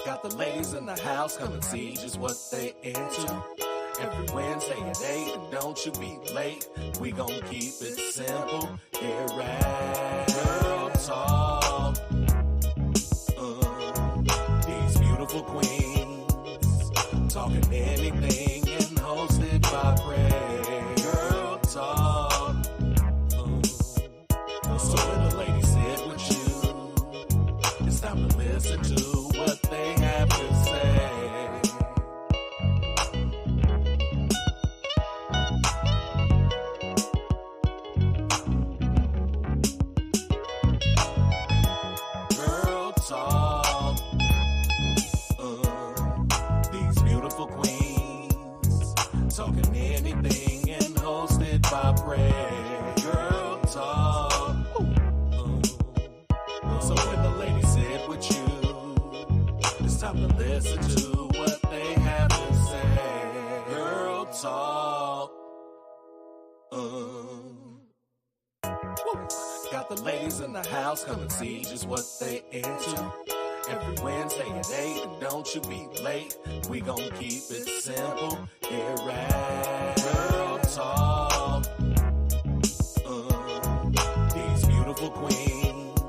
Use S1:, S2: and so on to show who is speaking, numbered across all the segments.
S1: Got the ladies in the house, come and see just what they into. Every Wednesday at 8, and don't you be late. We gon' keep it simple here at Girl Talk. These beautiful queens talking anything and hosted by Prez. Girl Talk. So when the ladies sit with you, it's time to listen to what they have to say. Girl Talk. These beautiful queens talking anything and hosted by Prez. Girl Talk. So when the ladies sit with you, it's time to listen to what they have to say. Girl Talk. Got the ladies in the house, come and see just what they into. Every Wednesday at 8, and don't you be late. We gon' keep it simple here at Girl Talk. These beautiful queens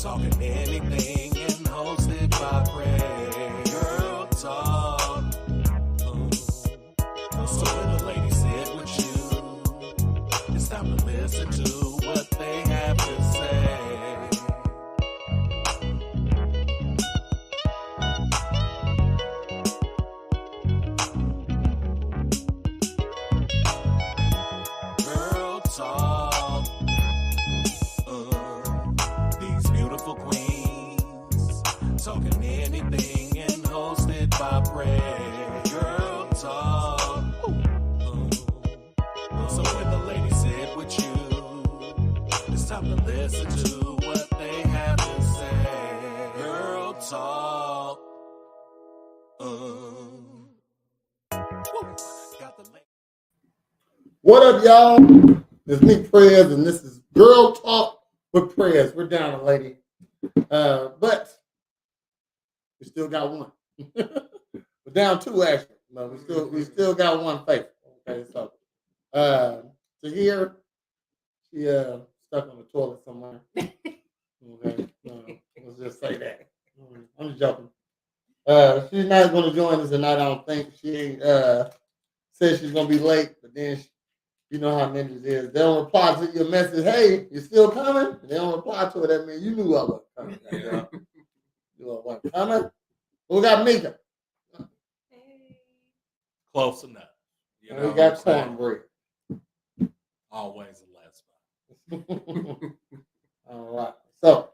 S1: talking anything and hosted by Prez. Girl Talk. So when the ladies sit with you, it's time to listen to what they have to say. Girl Talk. These beautiful queens talking anything and hosted by Prez. Girl Talk. So when the ladies sit with you, it's time to listen to what they have to say. Girl Talk. Got the ladies.
S2: What up, y'all? It's me, Prez, and this is Girl Talk with Prez. We're down a lady, but we still got one. We're down two actually, but we still got one faithful. Okay, so here she stuck on the toilet somewhere. Okay, let's just say that. I'm just joking. She's not going to join us tonight. I don't think she said she's going to be late, but then you know how ninjas is. They don't reply to your message. Hey, you still coming? They don't reply to it. That means you knew I wasn't coming.
S1: Yeah.
S2: You know, wasn't coming. We got Mika.
S1: Close enough. You
S2: And
S1: know
S2: we got
S1: what I'm saying?
S2: cornbread.
S1: Always the last spot.
S2: All right. So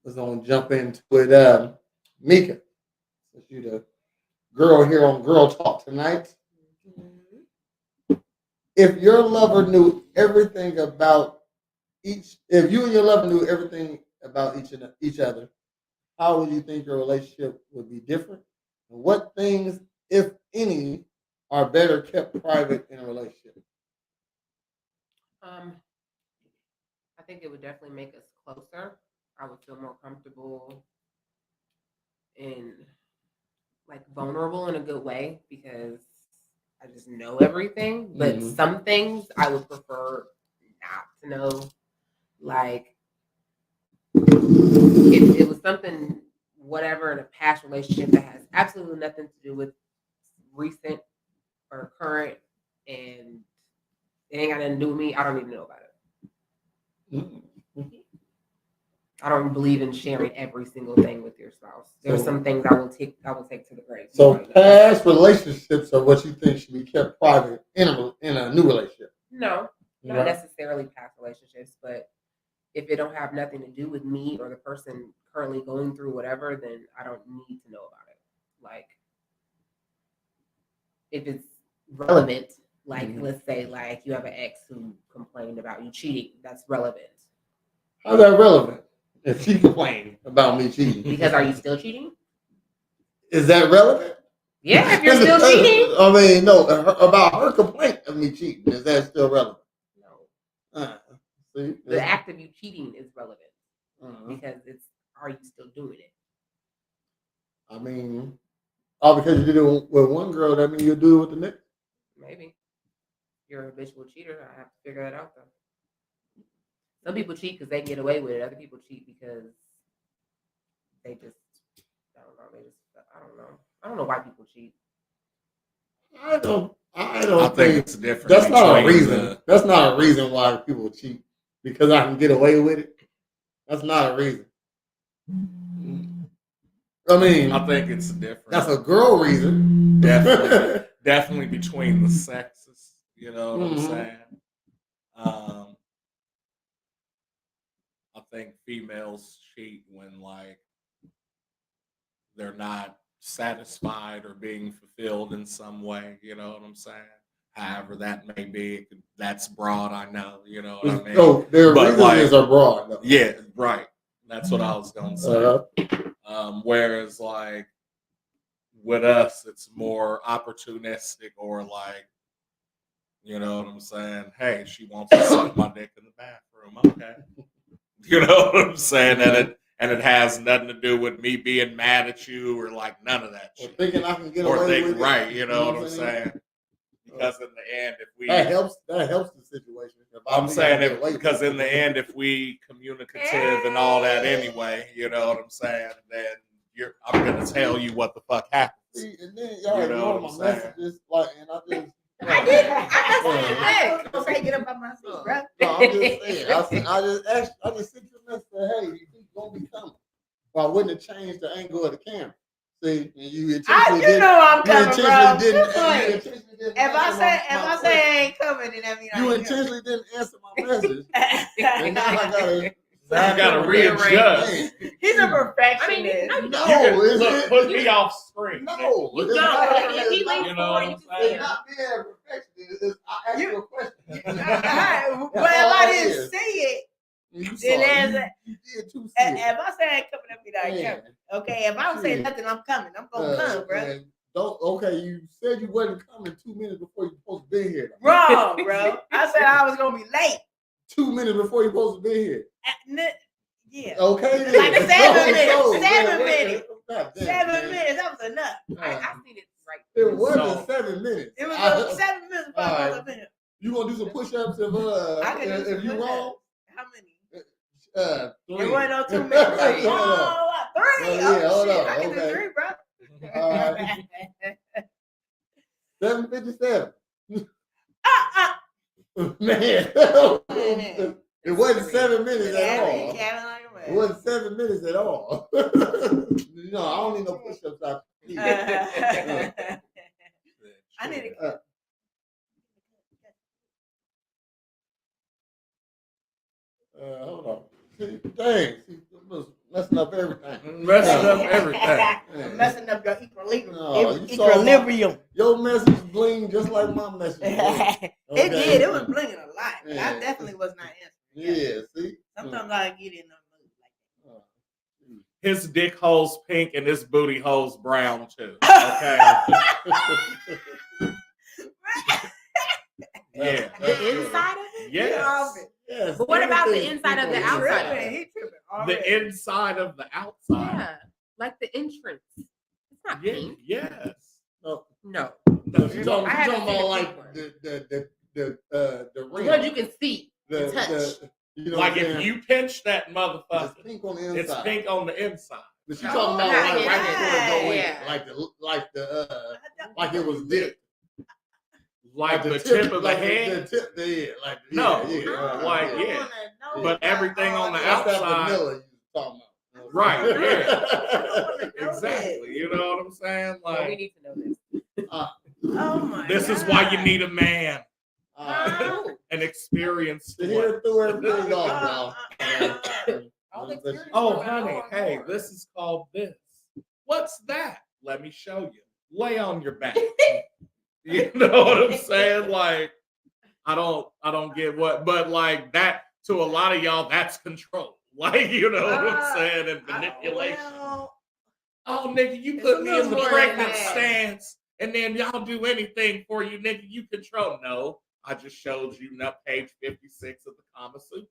S2: let's gonna jump into it. Mika, since you the girl here on Girl Talk tonight. If your lover knew everything about if you and your lover knew everything about each other, how would you think your relationship would be different? And what things, if any, are better kept private in a relationship?
S3: I think it would definitely make us closer. I would feel more comfortable and like vulnerable in a good way because I just know everything. But some things I would prefer not to know. Like if it was something, whatever, in a past relationship that has absolutely nothing to do with recent or current, and it ain't got nothing to do with me, I don't even know about it. I don't believe in sharing every single thing with your spouse. There's some things I will take to the grave.
S2: So past relationships are what you think should be kept private in a new relationship.
S3: No, not necessarily past relationships, but if it don't have nothing to do with me or the person currently going through whatever, then I don't need to know about it. Like if it's relevant, like let's say like you have an ex who complained about you cheating, that's relevant.
S2: How's that relevant? If she complained about me cheating.
S3: Because are you still cheating?
S2: Is that relevant?
S3: Yeah, if you're still cheating.
S2: I mean, no, about her complaint of me cheating. Is that still relevant?
S3: No.
S2: See,
S3: the act of you cheating is relevant because it's, are you still doing it?
S2: I mean, all because you did it with one girl, that means you'll do it with the next.
S3: Maybe. You're a habitual cheater. I have to figure that out, though. Some people cheat because they can get away with it. Other people cheat because they just, I don't know. I don't know why people cheat.
S2: I don't
S1: I think it's different.
S2: That's not a reason.
S1: the-
S2: That's not a reason why people cheat because I can get away with it. That's not a reason. I mean,
S1: I think it's different.
S2: that's a girl reason.
S1: Definitely between the sexes. You know what I'm saying? I think females cheat when like they're not satisfied or being fulfilled in some way. You know what I'm saying? However that may be, that's broad. I know. You know what I mean?
S2: So their
S1: But,
S2: reasons
S1: like,
S2: are broad. Though.
S1: Yeah, right. That's what I was gonna say. Whereas like with us, it's more opportunistic or like, you know what I'm saying? Hey, she wants to suck my dick in the bathroom. Okay. You know what I'm saying? And it has nothing to do with me being mad at you or like none of that shit.
S2: Or thinking I can get
S1: Or
S2: away
S1: think,
S2: with it.
S1: right, you know what I'm saying? Because in the end, if we
S2: that helps the situation.
S1: I'm saying because in the end, if we communicative and all that anyway, you know what I'm saying, then I'm gonna tell you what the fuck happened.
S2: See, and then y'all ignore my messages, like, and I just.
S4: I was say get up on my seat, bro.
S2: No, I'm just saying. I just sent you a message. Hey, you gonna be coming. Well, I wouldn't have changed the angle of the camera. See, and you intentionally didn't.
S4: I'm coming, bro.
S2: If
S4: I say I ain't coming, then that means
S2: you intentionally didn't answer my message. And now I
S1: gotta readjust.
S4: He's a perfectionist.
S1: Put me off screen.
S2: No,
S3: You
S2: it's
S3: don't.
S2: not.
S3: If he leans
S1: You know
S3: forward,
S1: what
S3: you
S1: I'm
S3: can
S1: saying?
S3: see
S2: It's
S3: him.
S2: not being a perfectionist. It's, I asked you a question.
S4: But if I didn't see it,
S2: You
S4: then
S2: saw it.
S4: there's
S2: You did too.
S4: if I say I ain't coming, that mean I ain't coming. Okay, if I don't say nothing, I'm coming. I'm gonna come, bro.
S2: Okay, you said you wasn't coming 2 minutes before you supposed to be here.
S4: Wrong, bro. I said I was gonna be late.
S2: 2 minutes before you supposed to be here.
S4: Yeah.
S2: Okay, then.
S4: Like 7 minutes. 7
S2: minutes.
S4: minutes. 7 minutes. That was enough.
S3: I seen it right.
S2: It wasn't 7 minutes.
S4: It was 7 minutes before I was up in here.
S2: You gonna do some push-ups if you wrong?
S4: How many?
S2: 3.
S4: It wasn't no 2 minutes. Like, 3?
S2: Yeah, hold on.
S4: I can do 3, bro.
S2: All right. 7:57. Man, it wasn't 7 minutes at all. It wasn't 7 minutes at all. No, I don't need no push-ups out.
S4: I need to.
S2: Hold on. See, dang, messing up everything.
S4: Messing up your equilibrium.
S2: No,
S4: Equilibrium.
S2: Your message bling just like my message.
S4: It did. It was blinging a lot. But
S2: Yeah.
S4: I definitely was not answering.
S2: Yeah, see?
S4: Sometimes I get in the mood like
S1: His dick hole's pink and his booty hole's brown too. Okay. Yeah.
S3: The inside of it?
S1: Yes.
S2: Yes.
S3: But what about the inside of the outside of it?
S4: He tripping.
S1: The inside of the outside.
S3: Yeah. Like the entrance. It's not
S1: Yeah.
S3: pink.
S1: Yes.
S3: No.
S2: No, she's
S3: I
S2: talking
S3: haven't seen
S2: about
S3: a
S2: like
S3: pink
S2: the ring.
S3: What you can see.
S2: the,
S3: touch.
S2: you know
S1: Like
S2: what I'm
S1: if
S2: saying?
S1: you pinch that
S2: It's
S1: motherfucker,
S2: pink on the inside.
S1: it's pink on the inside.
S2: But she's talking about like right
S3: yeah.
S2: before it go in,
S3: Yeah.
S2: like it was dipped.
S1: Like the tip of the head.
S2: The tip, yeah, like
S1: No,
S2: yeah,
S1: like,
S2: yeah.
S1: yeah. But everything on the
S2: That's that
S1: outside.
S2: vanilla you talking about.
S1: Right,
S4: yeah.
S1: Exactly. You know what I'm saying?
S3: Well, we
S1: Like,
S3: need to know this.
S4: Oh my
S1: this
S4: God.
S1: is why you need a man,
S3: Oh.
S1: an experienced
S2: To
S1: one.
S2: hear through everything off, y'all.
S3: All the experience
S1: Oh,
S3: we're
S1: honey,
S3: going
S1: hey,
S3: for.
S1: this is called this. What's that? Let me show you. Lay on your back. You know what I'm saying? Like, I don't get what, but like that to a lot of y'all, that's control. Like, you know what I'm saying? And manipulation. Oh, nigga, you
S4: It's
S1: put
S4: a
S1: me
S4: little
S1: in the
S4: more
S1: pregnant
S4: than that.
S1: stance, and then y'all do anything for you, nigga. You control. No, I just showed you page 56 of the Kama Sutra.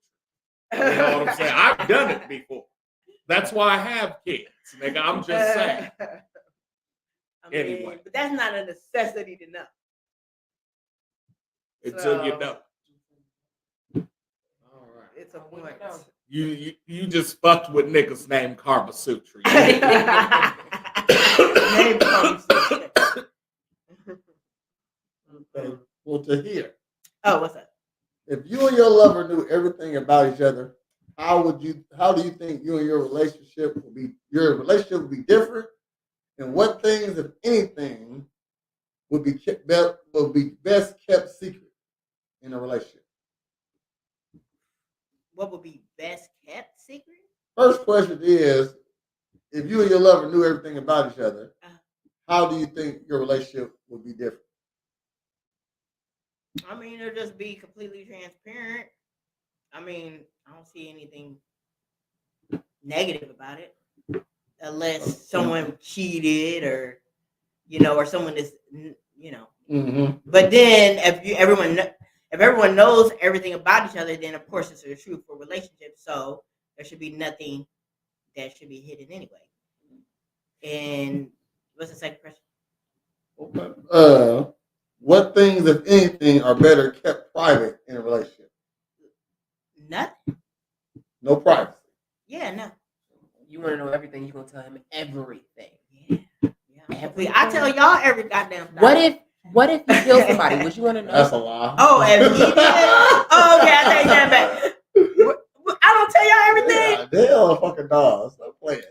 S1: You know what I'm saying? I've done it before. That's why I have kids, nigga. I'm just saying. Anyway.
S4: but that's not a necessity to know.
S1: Until you know.
S2: All right.
S4: It's a point.
S1: You just fucked with niggas named Karma Sutra.
S4: Name Karma Sutra.
S2: Okay. Well, to hear.
S4: Oh, what's up?
S2: If you and your lover knew everything about each other, how do you think you and your relationship would be different? And what things, if anything, would be best kept secret in a relationship?
S4: What would be best kept secret?
S2: First question is, if you and your lover knew everything about each other, how do you think your relationship would be different?
S4: I mean, it'll just be completely transparent. I mean, I don't see anything negative about it, unless someone cheated or, or someone is,
S2: Mm-hmm.
S4: But then if everyone knows everything about each other, then of course it's a truthful relationship. So there should be nothing that should be hidden anyway. And what's the second question?
S2: Okay. What things, if anything, are better kept private in a relationship?
S4: Nothing.
S2: No privacy.
S4: Yeah, no.
S3: You want to know everything? You're gonna tell him everything.
S4: Yeah. I tell y'all every goddamn thing.
S3: What if you kill somebody? Would you want to know?
S2: That's a lie.
S4: Oh, if he did? Oh, okay, I take that back. I don't tell y'all everything.
S2: Yeah, they are fucking dogs. Stop playing.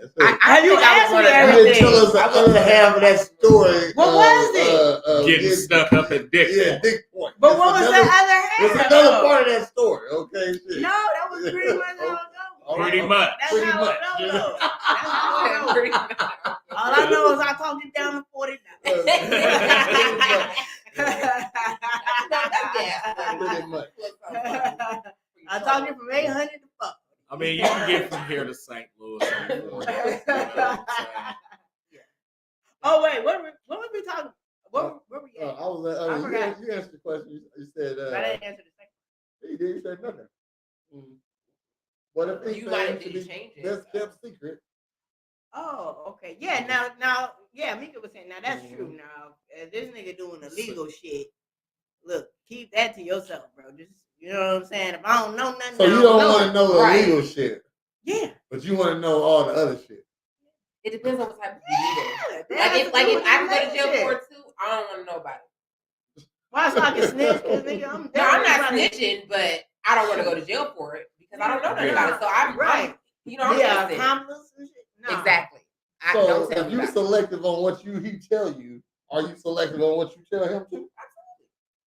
S4: Have you asked me
S2: You didn't
S4: everything?
S2: tell us the other half of that story.
S4: What was it?
S1: Getting stuck up in dick.
S2: Yeah, dick point.
S4: But what was the other half?
S2: It's another part of that story. Okay, shit.
S4: No, that was pretty much how it goes.
S1: Pretty much.
S4: That's
S2: Pretty
S4: how
S2: much.
S4: it goes. That's how it goes. All I know is I talked it down to 49.
S2: Pretty much.
S4: I talked it from 800 to fuck.
S1: I mean, you can get from here to St. Louis.
S4: Oh wait, what were we talking? Where we at?
S2: I was.
S4: I forgot.
S2: You answered the question. You said.
S4: I didn't answer the second.
S2: You did. You said nothing. What if
S3: You might have
S2: should
S3: to
S2: be
S3: change it.
S2: best kept secret?
S4: Oh, okay. Yeah, now, yeah, Mika was saying, now that's true. Now, if this nigga doing illegal shit, look, keep that to yourself, bro. Just, you know what I'm saying? If I don't know nothing,
S2: So you don't want to know the
S3: Right.
S2: illegal shit,
S4: Yeah.
S2: but you want to know all the other shit.
S3: It depends on what type of illegal.
S4: Yeah,
S3: If I can go to jail for it too, I don't want to know about it.
S4: Why so I can snitch? Cause nigga, I'm
S3: No, I'm not snitching, but I don't want to go to jail for it because I don't know nothing about it. So I'm
S4: right.
S3: I'm
S4: Yeah,
S3: innocent.
S4: accomplice and shit. No.
S3: Exactly.
S2: So
S3: Don't tell
S2: if
S3: me
S2: you
S3: about it.
S2: selective on what he tell you, are you selective on what you tell him too?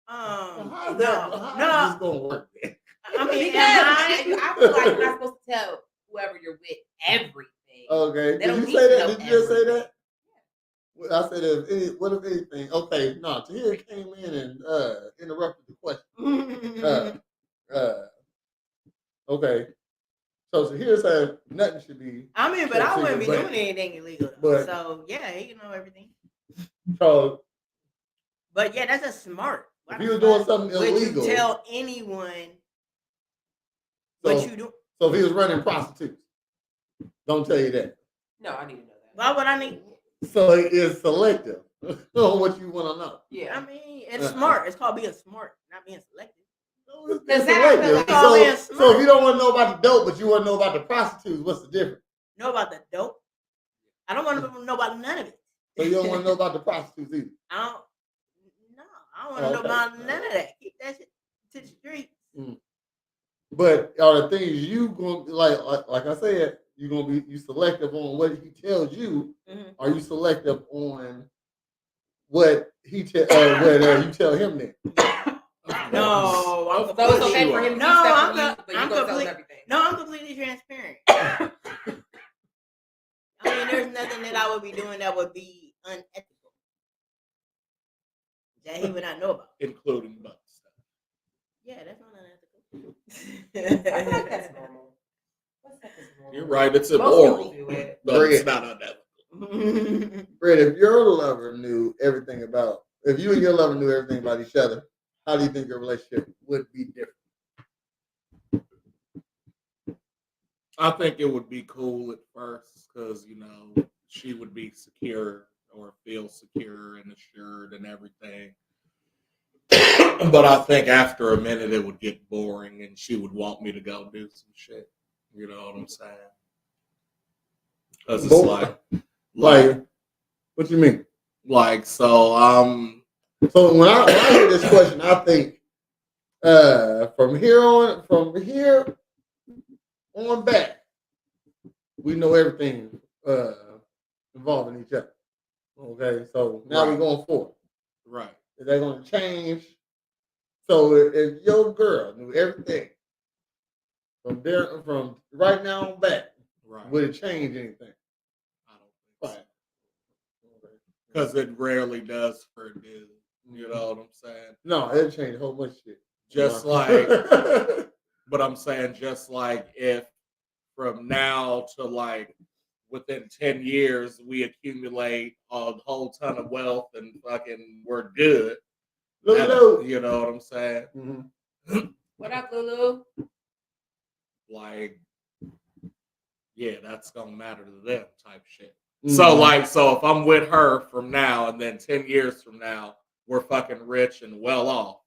S2: How is this gonna work? Then?
S4: I mean,
S3: Because I feel like you're not supposed to tell whoever you're with everything.
S2: Okay.
S3: They
S2: Did
S3: don't
S2: you
S3: need
S2: say
S3: to
S2: that?
S3: know
S2: Did you just say
S3: everything.
S2: that? I said, what if anything? Okay, no. Tahir came in and interrupted the question. Okay. So Tahir said nothing should be.
S4: I mean, but I wouldn't be
S2: but-
S4: doing anything illegal.
S2: but-
S4: So yeah, he can know everything.
S2: So
S4: But yeah, that's just smart. Why
S2: if
S4: the
S2: you were
S4: fuck
S2: doing something
S4: would
S2: illegal,
S4: you tell anyone
S2: so,
S4: what you do?
S2: So if he was running prostitutes, don't tell you that.
S3: No, I need to know that.
S4: Why would I need?
S2: So it is selective on what you want to know.
S3: Yeah.
S4: I mean, it's smart. It's called being smart, not being selective.
S2: No, it's
S3: Because
S2: selective.
S3: that I feel
S4: like-
S2: So if you don't want to know about the dope, but you want to know about the prostitutes, what's the difference?
S4: Know about the dope? I don't want to know about none of it.
S2: So you don't want to know about the prostitutes either.
S4: I don't want to know about none of that. Keep that shit to the streets.
S2: But are the things you going to like I said, you're gonna be selective on what he tells you?
S4: Mhm.
S2: Are you selective on what you tell him then?
S4: No, I'm
S3: So it's okay for him to
S4: No,
S3: keep stuff
S4: I'm
S3: from you,
S4: not-
S3: but you're
S4: I'm
S3: going to tell him
S4: complete-
S3: everything.
S4: No, I'm completely transparent. I mean, there's nothing that I would be doing that would be unethical that he would not know about.
S1: Including butt stuff.
S4: Yeah, that's not unethical.
S3: I feel like that's normal. What stuff is normal?
S1: You're right, it's
S3: Most
S1: immoral,
S3: people do it.
S1: but it's not unethical.
S2: Fred, if your lover knew everything about, if you and your lover knew everything about each other, how do you think your relationship would be different?
S1: I think it would be cool at first because, she would be secure or feel secure and assured and everything. But I think after a minute it would get boring and she would want me to go do some shit. You know what I'm saying? Because it's
S2: like, what you mean?
S1: Like,
S2: So when I hear this question, I think from here on back, we know everything involving each other. Okay, so now we're going forward.
S1: Right.
S2: Is that going to change? So if your girl knew everything from right now on back, would it change anything?
S1: I don't think so. Because it rarely does for a dude. You know what I'm saying?
S2: No, it'll change a whole bunch of shit.
S1: Just like, but I'm saying just like if from now to like within 10 years we accumulate a whole ton of wealth and fucking we're good.
S2: Lulu.
S1: You know what I'm saying?
S2: Mm-hmm.
S3: What up, Lulu?
S1: Like, yeah, that's gonna matter to them type shit.
S2: Mm-hmm.
S1: So if I'm with her from now and then 10 years from now, we're fucking rich and well off,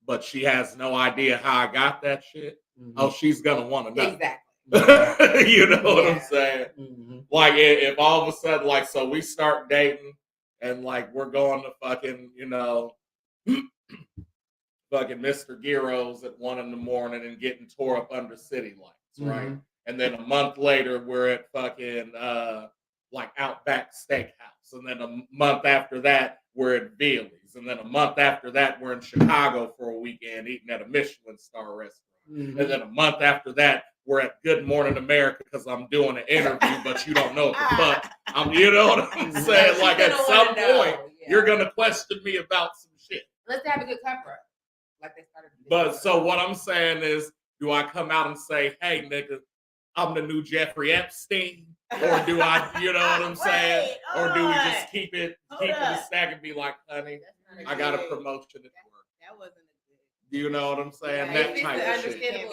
S1: but she has no idea how I got that shit. Mm-hmm. Oh, she's gonna want to know.
S3: Exactly.
S1: You know what I'm saying?
S2: Mm-hmm.
S1: Like if all of a sudden, like, so we start dating and like we're going to fucking, you know, fucking Mr. Gyro's at 1 a.m. and getting tore up under city lights, right? Mm-hmm. And then a month later, we're at fucking like Outback Steakhouse, and then a month after that, we're at Bailey's, and then a month after that, we're in Chicago for a weekend eating at a Michelin star restaurant, mm-hmm. And then a month after that, we're at Good Morning America because I'm doing an interview, but you don't know what the fuck I'm. You know what I'm saying? Like at some point, you're gonna question me about some shit.
S3: Let's have a good cover up, like they started.
S1: But so what I'm saying is, do I come out and say, "Hey, nigga, I'm the new Jeffrey Epstein," or do I, you know what I'm saying, or do we just keep it a stack and be like, "Honey, I got a promotion at work." That wasn't a good. You know what I'm saying?
S3: Yeah,
S1: that type of shit.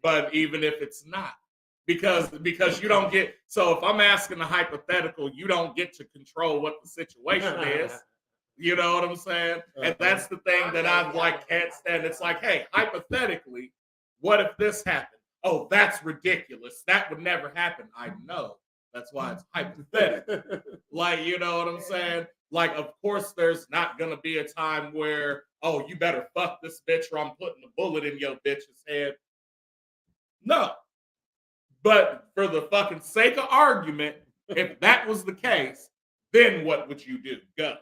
S1: But even if it's not, because you don't get. So if I'm asking a hypothetical, you don't get to control what the situation is. You know what I'm saying? And that's the thing that I like can't stand. It's like, hey, hypothetically, what if this happened? Oh, that's ridiculous. That would never happen. I know. That's why it's hypothetical. Like, you know what I'm saying? Like, of course, there's not going to be a time where, oh, you better fuck this bitch or I'm putting a bullet in your bitch's head. No. But for the fucking sake of argument, if that was the case, then what would you do? Go.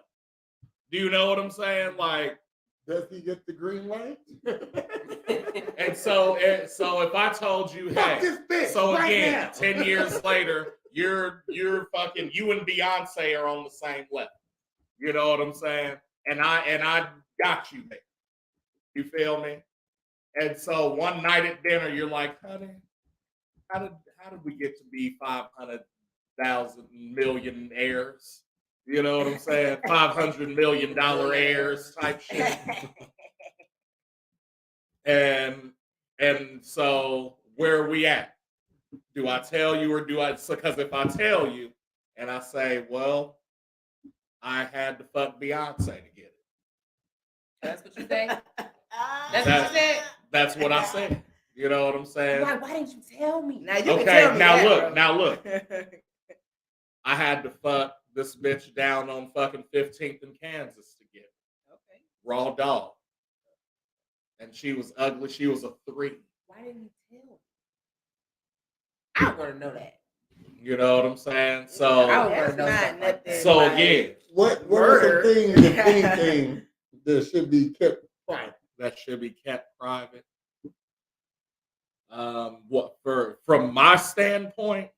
S1: Do you know what I'm saying? Like,
S2: does he get the green light?
S1: and so if I told you, hey, so again, 10 years later, you're fucking, you and Beyonce are on the same level. You know what I'm saying? And I got you there. You feel me? And so one night at dinner, you're like, honey, how did we get to be 500,000 millionaires? You know what I'm saying? $500 million heirs type shit. And so where are we at? Do I tell you or do I? Because if I tell you and I say, well, I had to fuck Beyonce to get it.
S3: That's what you say? That's what you said?
S1: That's what I said. You know what I'm saying?
S3: Why didn't you tell me?
S4: Now you can tell me
S1: now look. I had to fuck this bitch down on fucking 15th and Kansas to get it. Okay. Raw dog. And she was ugly. She was a 3.
S3: Why didn't you tell me? I want to know that.
S1: You know what I'm saying? So
S3: I want to know that.
S1: So yeah.
S2: What are the things, if anything, that should be kept private?
S1: That should be kept private. From my standpoint,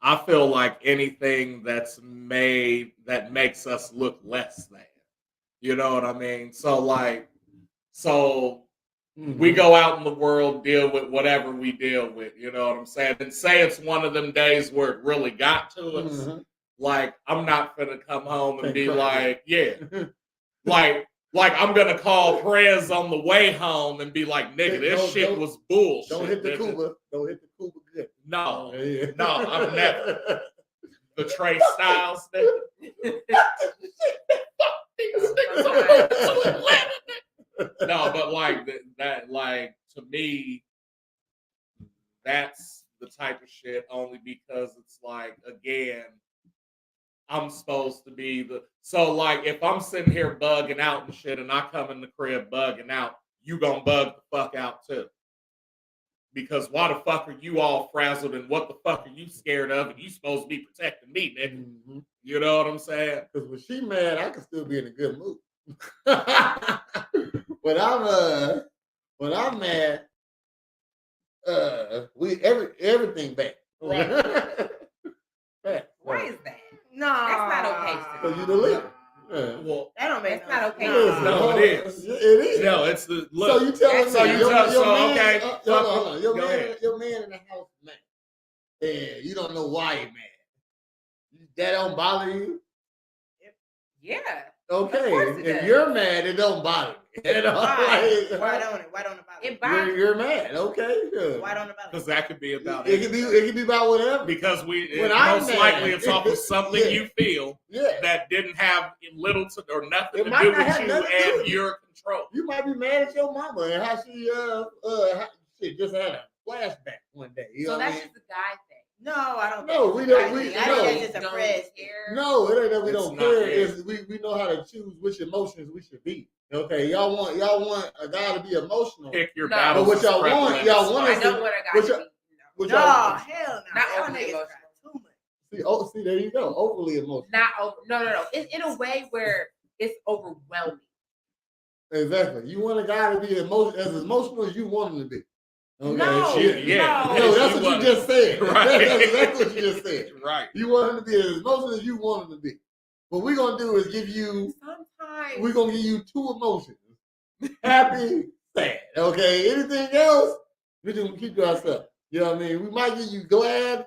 S1: I feel like anything that makes us look less than. You know what I mean? So we go out in the world, deal with whatever we deal with. You know what I'm saying? And say it's one of them days where it really got to us. Mm-hmm. Like, I'm not gonna come home and be like, yeah. like Like, I'm gonna call Prez on the way home and be like, nigga, this shit was bullshit.
S2: Don't hit the
S1: nigga.
S2: Cuba. Don't hit the Cuba good.
S1: No,
S2: Yeah.
S1: no, I've never. The Trey Styles nigga. No, but like that, like to me, that's the type of shit only because it's like, again, I'm supposed to be so like if I'm sitting here bugging out and shit and I come in the crib bugging out, you gonna bug the fuck out too. Because why the fuck are you all frazzled and what the fuck are you scared of and you supposed to be protecting me, nigga? Mm-hmm. You know what I'm saying?
S2: Because when she mad, I can still be in a good mood. when I'm mad, everything bad.
S3: Right.
S2: Bad.
S3: Why is that?
S4: No,
S3: that's not okay.
S2: Because you the leader.
S4: Yeah. Well, that don't make
S3: that's not okay.
S1: No, it is.
S2: It is.
S1: No, it's the look.
S2: So you tell me.
S1: So you tell. So okay.
S2: Hold on. Your man in the house is mad. Yeah, you don't know why he's mad. That don't bother you?
S3: Yeah.
S2: Okay. If you're mad, it don't bother me. You know?
S4: Why don't it bother
S3: you?
S2: You're mad. Okay. Good.
S4: Why don't it bother you?
S1: Because that could be about
S2: it. It could be about whatever.
S1: Because most likely it's off of something you feel that didn't have little to or nothing to do with you and your control.
S2: You might be mad at your mama and how she just had a flashback one day. You
S3: so that's just a guy thing.
S4: No, I don't.
S2: No, we don't.
S4: I think it's just a Prez
S3: care.
S2: No, it ain't that we don't care. It's we know how to choose which emotions we should be. Okay, y'all want a guy to be emotional.
S1: Pick your battles.
S2: But what y'all want?
S3: I don't want a guy to be.
S4: No, hell no.
S3: Not overly emotional.
S2: Too much. See, there you go. Overly emotional.
S3: No. It's in a way where it's overwhelming.
S2: Exactly. You want a guy to be as emotional as you want him to be. Okay.
S1: No,
S2: that's what you just said.
S1: Right.
S2: That's exactly what you just said.
S1: Right.
S2: You want him to be as emotional as you want him to be. What we're gonna do is give you.
S3: Sometimes
S2: we're gonna give you two emotions: happy, sad. Okay. Anything else, we're gonna keep to ourselves. You know what I mean? We might give you glad,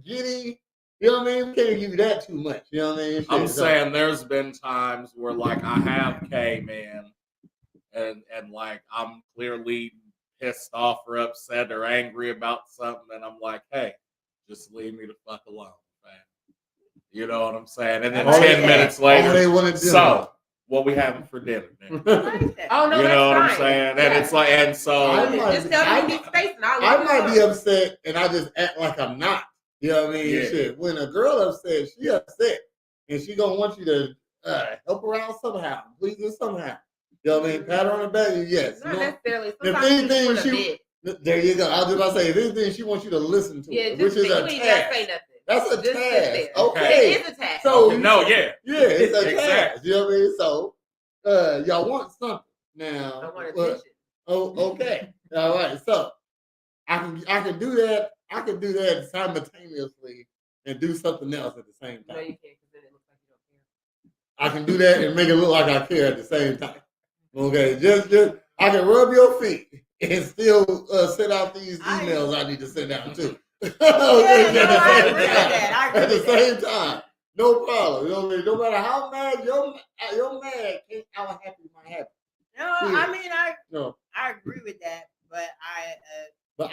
S2: giddy. You know what I mean? We can't give you that too much. You know what I mean?
S1: I'm saying there's been times where like I have K, man, and like I'm clearly pissed off or upset or angry about something, and I'm like, hey, just leave me the fuck alone, man. You know what I'm saying? And then 10 minutes later, so what we having for dinner, man?
S3: Oh no,
S1: you know what
S3: fine.
S1: I'm saying? And it's like, and so
S3: just tell me space, and
S2: I might be upset, and I just act like I'm not. You know what I mean? Yeah. Shit. When a girl upset, she upset, and she gonna want you to help her out somehow, please her somehow. You know what I mean? Pat her on the back, yes.
S3: Not necessarily.
S2: If anything, there you go. I was just about to say, if anything, she wants you to listen to her, which is a task.
S3: Say nothing.
S2: That's a
S3: just
S2: task. Okay.
S3: It is a task.
S2: So
S1: yeah,
S2: it's a task. You know what I mean? So y'all want something now?
S3: I want attention.
S2: Okay. All right. So I can do that. I can do that simultaneously and do something else at the same time.
S3: No, you can't, because then it looks like you don't care.
S2: I can do that and make it look like I care at the same time. Okay, just I can rub your feet and still send out these emails I need to send out too.
S4: I agree
S2: at the
S4: with
S2: same time, no problem. You know what I mean? No matter how mad you're mad, can't how happy you might have.
S4: No, I mean I agree with that, but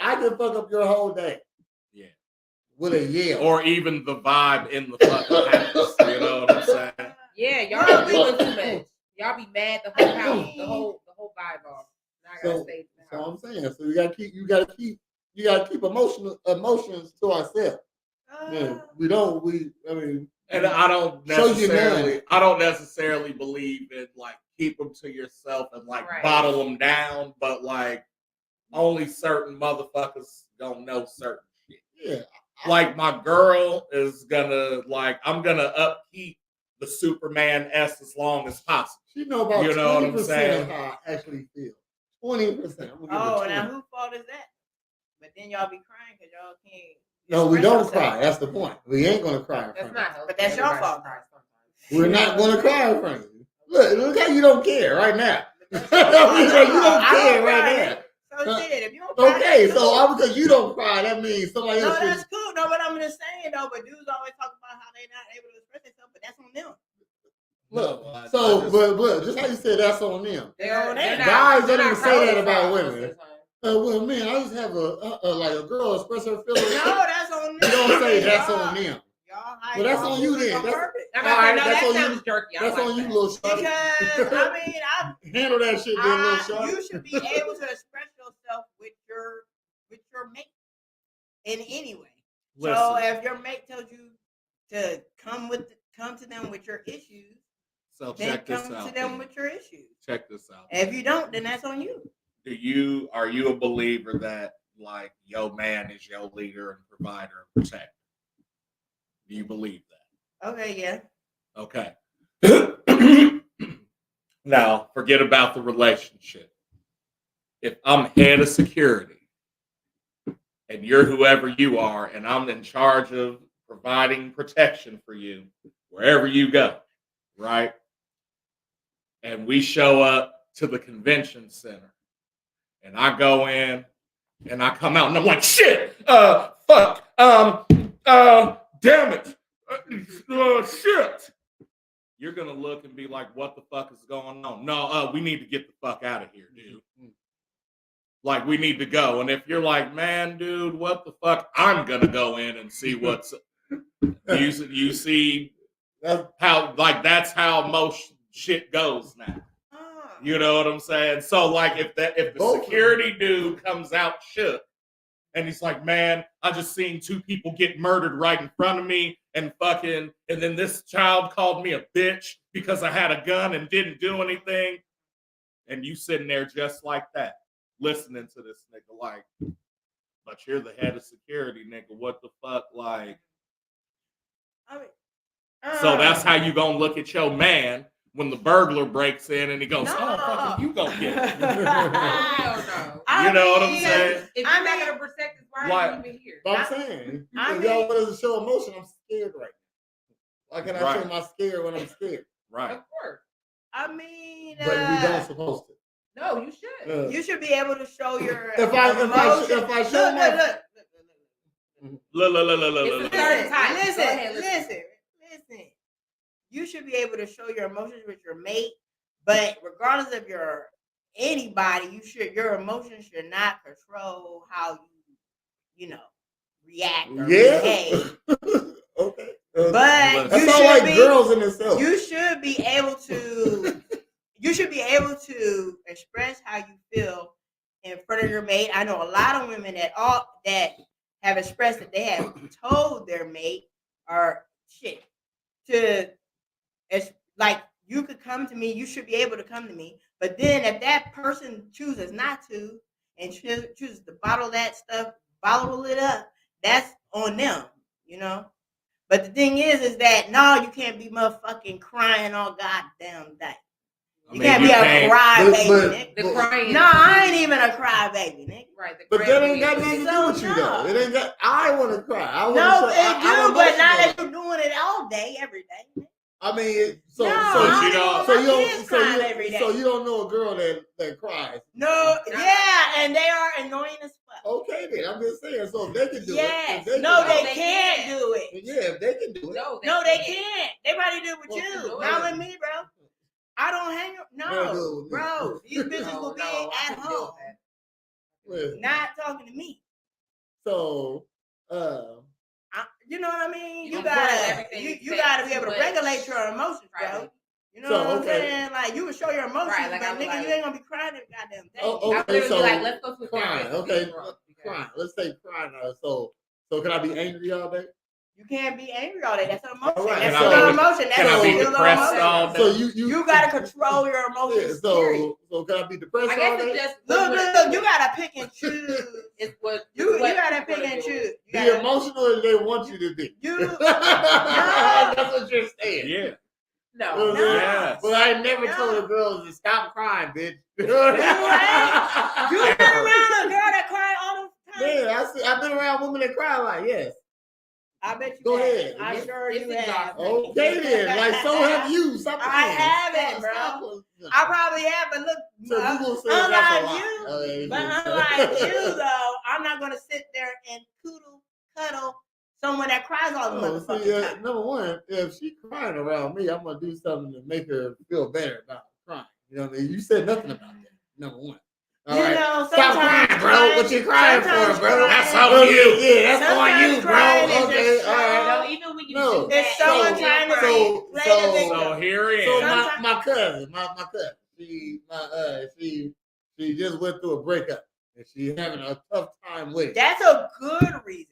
S2: I can fuck up your whole day.
S1: Yeah,
S2: with a yell
S1: or even the vibe in the fucking house. You know what I'm saying?
S3: Yeah, y'all doing too much. Y'all be mad the whole house, the whole vibe off. Now I gotta stay in the house.
S2: So I'm saying, so you gotta keep emotions to ourselves. Yeah,
S1: and I don't necessarily believe in like keep them to yourself and like bottle them down, but like only certain motherfuckers gonna know certain shit.
S2: Yeah.
S1: Like my girl is gonna I'm gonna upkeep the Superman S as long as possible.
S2: She know about 20% of how I actually feel. 20%.
S4: Oh, now whose fault is that? But then y'all be crying because y'all can't.
S2: No, we don't cry. That's the point. We ain't gonna cry.
S3: That's not healthy.
S4: But that's your fault.
S2: We're not gonna cry in front of you. Look how you don't care right now. You don't care right now.
S4: So shit, if you don't cry,
S2: okay, so all because you don't cry, that means somebody else.
S4: No, that's cool. No, but I'm just saying though. But dudes always talk about how they're not able to express themselves, but that's on them.
S2: Look,
S1: No, I
S2: so
S1: just-
S2: but just how you said that's on them.
S3: They're
S4: Guys
S3: not-
S2: don't
S3: they're
S2: even
S3: not
S2: say that
S3: close
S2: about
S3: friends
S2: women.
S3: most of the time.
S2: Well, man, I just have like a girl express her feelings.
S4: No, that's on them.
S2: You don't say that's
S4: Y'all-
S2: on them.
S4: Y'all,
S2: Well, that's on you then.
S4: On
S2: That's-
S4: purpose.
S3: I'm
S2: All
S3: not saying,
S2: right,
S3: no,
S2: that's
S3: that
S2: on
S3: sounds
S2: you.
S3: jerky. I
S2: That's
S3: like
S2: on you,
S3: that.
S2: little shorty.
S4: Because I mean,
S2: Handle that shit, then, little shorty.
S4: you should be able to express yourself with your mate in any way. So
S1: Listen.
S4: if your mate tells you to come to them with your issues,
S1: So
S4: then
S1: check this
S4: come
S1: out.
S4: to them
S1: then.
S4: with your issues.
S1: Check this out.
S4: And if you don't, then that's on you.
S1: Are you a believer that like your man is your leader and provider and protector? Do you believe that?
S4: Okay, yeah.
S1: Okay. Now, forget about the relationship. If I'm head of security and you're whoever you are, and I'm in charge of providing protection for you wherever you go, right? And we show up to the convention center, and I go in and I come out and I'm like, shit, fuck, damn it, shit. You're gonna look and be like, what the fuck is going on? No, we need to get the fuck out of here, dude. Like, we need to go. And if you're like, man, dude, what the fuck? I'm gonna go in and see what's you see how, like, that's how most shit goes now. You know what I'm saying? So like if the security dude comes out shook and he's like, man, I just seen two people get murdered right in front of me and then this child called me a bitch because I had a gun and didn't do anything. And you sitting there just like that, listening to this nigga like, but you're the head of security, nigga. What the fuck? Like,
S4: I mean,
S1: so that's how you gonna look at your man when the burglar breaks in and he goes, oh, fucking, you gonna get it.
S3: Hell no.
S1: You know what I'm saying?
S3: If you're not gonna protect us, why are you even here?
S2: But I'm saying,
S4: I
S2: if y'all
S4: mean-
S2: want us to show emotion, I'm scared right now. Why can't I
S1: Right.
S2: show my scare when I'm scared?
S1: Right.
S3: Of course.
S4: I mean,
S2: But we don't supposed to.
S3: No, you should.
S4: you should be able to show your
S2: If I show my
S1: Look.
S3: It's a certain type. Go ahead,
S4: Listen. You should be able to show your emotions with your mate, but regardless of anybody, your emotions should not control how you react or behave.
S2: Okay.
S4: But
S2: That
S4: you
S2: sound
S4: should
S2: like
S4: be
S2: girls in itself.
S4: you should be able to express how you feel in front of your mate. I know a lot of women that have expressed that they have told their mate or shit it's like, you could come to me, you should be able to come to me. But then if that person chooses not to and chooses to bottle it up, that's on them, you know. But the thing is that no, you can't be motherfucking crying all goddamn day. You can't be a crybaby, nigga.
S3: The crying.
S4: No, I ain't even a crybaby, nigga.
S3: Right. The
S2: But that ain't got
S3: crying
S2: nothing to do with you, though. It ain't got. I want to cry. I wanna
S4: No,
S2: show-
S4: it do,
S2: I'm
S4: but not
S2: emotional.
S4: if you're doing it all day, every day.
S2: I mean, so
S4: No,
S2: so
S4: I
S2: you
S4: don't
S2: don't,
S4: want
S2: so
S4: my
S2: you don't,
S4: kids
S2: so
S4: crying
S2: you,
S4: every day.
S2: so you don't know a girl that cries.
S4: No, yeah, and they are annoying as fuck.
S2: Okay, then I'm just saying. So if they can do
S4: Yes,
S2: it,
S4: no,
S2: can
S4: they can't do it.
S2: Yeah, if they can do it.
S4: No, they can't. They probably do it with
S2: Well,
S4: you,
S2: no,
S4: not
S2: yeah.
S4: with me, bro. I don't hang up.
S2: They'll do it
S4: No,
S2: with me.
S4: bro, these bitches will be
S3: I
S4: at
S3: couldn't deal
S4: home,
S3: with
S2: Listen,
S4: not talking to me.
S2: so,
S4: You know what I mean? You
S3: I'm
S4: gotta,
S3: glad everything
S4: you
S3: is
S4: gotta be
S3: said
S4: able to
S3: too
S4: regulate your emotions,
S3: Right.
S4: bro. You know
S2: So,
S4: what I'm
S2: okay.
S4: saying? Like, you can show your emotions,
S3: Right, like,
S4: but
S3: I'm
S4: nigga,
S3: like-
S4: you ain't gonna be crying every goddamn day.
S2: Oh,
S3: I
S2: okay,
S3: literally
S2: so
S3: be like, let's go to a
S2: crying.
S3: therapist.
S2: Okay,
S3: Because-
S2: crying. Let's say crying. So can I be angry all day?
S4: You can't be angry all day. That's an emotion.
S2: All right,
S4: That's
S2: so-
S4: still an emotion. That's
S1: Can I
S2: So-
S1: be
S4: still an
S1: depressed
S4: emotion.
S1: all day?
S2: So
S4: You gotta control your
S2: Yeah,
S4: emotions. period.
S2: so can I be depressed
S3: I
S2: all
S3: guess
S2: day?
S3: it's just
S4: Look, you gotta pick and choose.
S3: It's what
S4: You
S3: what
S4: gotta
S3: people
S4: pick and
S3: do.
S4: choose. You
S2: Be
S4: gotta,
S2: emotional as they want you to be.
S4: you
S2: That's what you're saying.
S1: Yeah.
S3: No.
S2: No.
S1: Yes.
S2: But I never
S4: No.
S2: told a girl to stop crying, bitch.
S4: You been around a girl that cry all the time.
S2: Yeah, I've been around women that cry like, yes.
S4: I bet you
S2: Go
S4: have.
S2: ahead.
S4: I'm sure
S3: It's
S4: you have.
S3: exhausting.
S2: Okay then. Like, so have you. Stop
S4: I
S2: playing.
S4: haven't, bro.
S2: Stop.
S4: I probably have, but look,
S2: So Google says that's a
S4: unlike
S2: lot.
S4: you,
S2: Oh, yeah,
S4: but
S2: yeah.
S4: unlike you though, I'm not gonna sit there and cuddle someone that cries all the
S2: Oh,
S4: motherfucking
S2: see,
S4: time.
S2: number one, if she crying around me, I'm gonna do something to make her feel better about crying. You know what I mean? You said nothing about that. Number one. All
S4: You
S2: right.
S4: know,
S2: Stop
S4: sometimes
S2: crying, bro. What you crying
S4: sometimes
S2: for, bro?
S4: crying-
S1: That's on you.
S2: Yeah, that's on
S4: Sometimes
S2: you, bro.
S4: crying is
S2: Okay,
S4: just
S2: all right.
S3: No, even when you
S2: No.
S3: do that,
S4: It's someone
S3: they
S4: trying to
S3: crying.
S4: play the victim.
S1: So here
S2: So
S1: is.
S2: my cousin, my cousin, she just went through a breakup and she having a tough time with it.
S4: That's a good reason.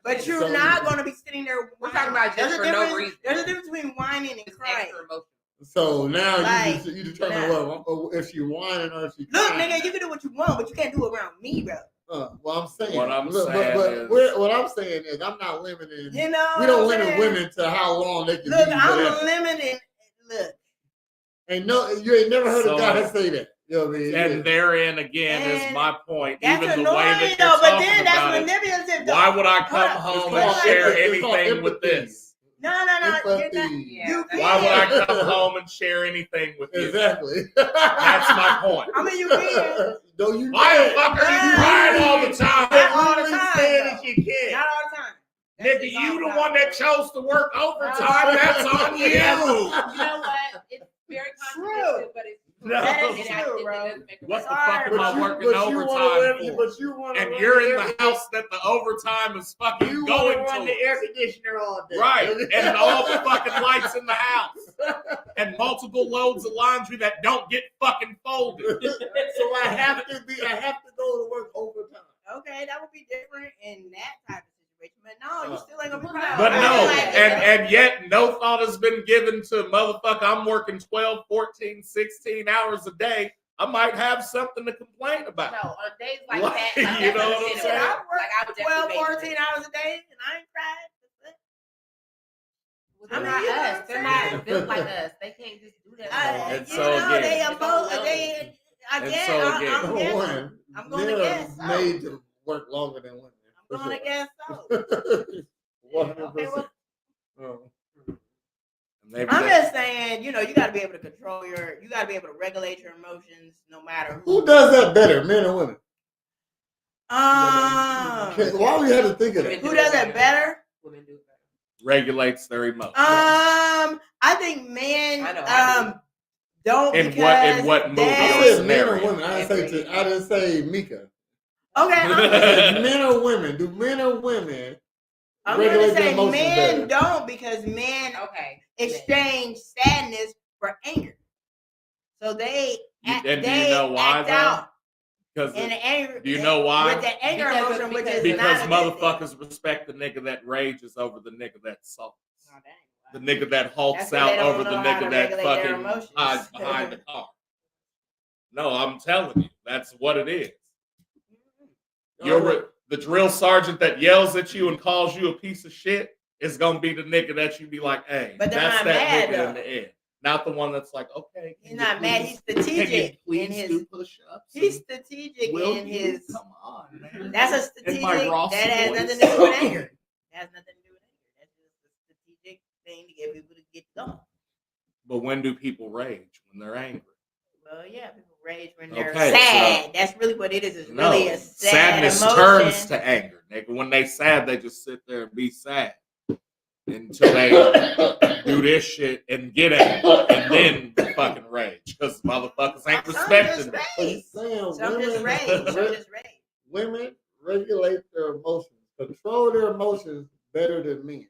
S4: But you're
S2: So-
S4: not going to be sitting there.
S3: We're talking about just for no reason.
S4: There's a difference between whining and
S3: It's
S4: crying.
S3: extra emotional.
S2: So now
S4: Like,
S2: you determine if she whining or if she
S4: Look,
S2: crying.
S4: nigga, you can do what you want, but you can't do it around me, bro.
S2: Well, I'm saying.
S1: What I'm
S2: look,
S1: saying
S2: but
S1: is-
S2: what I'm saying is I'm not limiting.
S4: You know,
S2: We don't
S4: what I'm
S2: limit
S4: saying?
S2: women to how long they can
S4: Look,
S2: be.
S4: I'm
S2: whatever.
S4: limiting. Look,
S2: You ain't never heard
S1: So-
S2: a guy say that. You know what I mean?
S1: And therein again is
S4: And
S1: my point.
S4: that's
S1: Even the way
S4: annoying
S1: that you're
S4: though. But
S1: talking
S4: then that's
S1: about it,
S4: manipulative. Though.
S1: why would I come
S4: Hold
S1: home
S4: on.
S1: and share
S2: It's called
S1: anything with
S2: empathy.
S1: this?
S4: No, you're not.
S2: Empathy.
S4: You can.
S1: Why would I come home and share anything with you?
S2: Exactly.
S1: That's my point.
S4: I mean, you can.
S2: No, you
S1: Why the
S2: can't.
S1: fuck are you
S4: Yeah.
S1: crying all the time?
S4: Not all the
S2: Literally
S4: time,
S2: saying
S4: though.
S2: that you can't.
S4: Not all the time.
S1: Nigga, you the one that chose to work overtime. That's on you.
S3: You know what? It's very
S4: True.
S3: contradictory, but it's
S1: No.
S4: That is
S3: and
S4: true,
S3: it
S4: bro.
S3: doesn't make a
S1: What the
S3: difference.
S1: fuck am I working
S2: wanna
S1: overtime
S2: run,
S1: for?
S2: But you want
S1: And you're in the house that the overtime is fucking
S2: You
S1: going
S2: want to run
S1: to.
S2: the air conditioner all day.
S1: Right. And all the fucking lights in the house. And multiple loads of laundry that don't get fucking folded.
S2: So I have to go to work overtime.
S4: Okay, that would be different in that type of situation. But no, you still ain't gonna be proud.
S1: But
S4: I
S1: no,
S4: feel like
S1: and yet no thought has been given to motherfucker. I'm working 12, 14, 16 hours a day. I might have something to complain about.
S3: No, on days like
S1: Like,
S3: that,
S1: you know what I'm saying?
S4: I work
S3: Like, I would
S4: 12,
S3: definitely
S4: 14 hours a day, and I ain't cried.
S3: They're
S4: I mean,
S3: not
S4: you know what
S3: us.
S4: I'm
S3: They're
S4: saying?
S3: not built like us. They can't just do that.
S4: I,
S1: And
S4: you
S1: so
S4: know,
S1: again-
S4: they
S3: It's
S4: oppose.
S3: on
S4: They
S1: And
S4: again.
S1: so again-
S4: I'm
S2: Number
S4: guessing.
S2: one,
S4: I'm gonna
S2: men
S4: guess
S2: are
S4: so.
S2: made to work longer than women.
S4: I'm gonna guess so.
S2: 100%.
S4: Okay, well,
S2: Oh.
S1: Maybe
S4: I'm
S1: that-
S4: just saying, you know, you got to be able to control you got to be able to regulate your emotions, no matter
S2: Who does that better, men or women?
S4: Um,
S2: Why we had to think of that?
S4: who does it better?
S3: Women do it better.
S1: regulates their emotions.
S4: I think men
S3: I know, I
S4: don't
S1: In
S4: because
S1: what movie
S4: they-
S2: I
S1: or
S2: said men or
S1: scenario?
S2: women. I didn't say Mika.
S4: Okay,
S2: I said men or women. Do men or women
S4: I'm going to
S2: regulate their
S4: say
S2: emotions
S4: men
S2: better?
S4: don't because men
S3: Okay.
S4: exchange sadness for anger. So they
S1: And do you know why
S4: act
S1: though?
S4: out
S1: Because
S4: in the anger.
S1: do you know why?
S4: With the anger
S3: Because-
S4: emotion, which
S3: because-
S4: is
S1: because
S4: not a good thing.
S1: motherfuckers respect the nigga that rages over the nigga that sulks.
S4: Oh, dang.
S1: The nigga that hulks
S4: That's 'cause
S1: out
S4: they don't
S1: over the
S4: know how to
S1: nigga that
S4: regulate their
S1: fucking
S4: emotions.
S1: hides behind the car. No, I'm telling you, that's what it is. The drill sergeant that yells at you and calls you a piece of shit is gonna be the nigga that you be like, hey,
S4: But they're
S1: that's
S4: not
S1: that
S4: mad,
S1: nigga in
S4: though.
S1: the end. Not the one that's like, okay,
S4: He's not mad. He's strategic in his.
S1: do push-ups?
S4: He's strategic
S1: Will
S4: in
S1: you?
S4: his.
S1: Come on, man.
S4: That's a
S1: In
S4: strategic.
S1: my
S4: That
S1: Ross
S4: has
S1: voice.
S4: nothing to do with anger. That has nothing to do with anger. That's just a strategic thing to get people to get going.
S1: But when do people rage? When they're angry.
S4: Well, yeah, people rage when they're
S1: Okay,
S4: sad. That's really what it is. It's
S1: No,
S4: really a sad
S1: sadness
S4: emotion.
S1: turns to anger, nigga. When they sad, they just sit there and be sad until they do this shit and get angry and then fucking rage because motherfuckers ain't
S4: Some
S1: respecting
S4: just
S1: them.
S2: So you
S4: rage.
S2: saying
S4: Some just rage. Some just rage.
S2: women regulate their emotions, control their emotions better than men.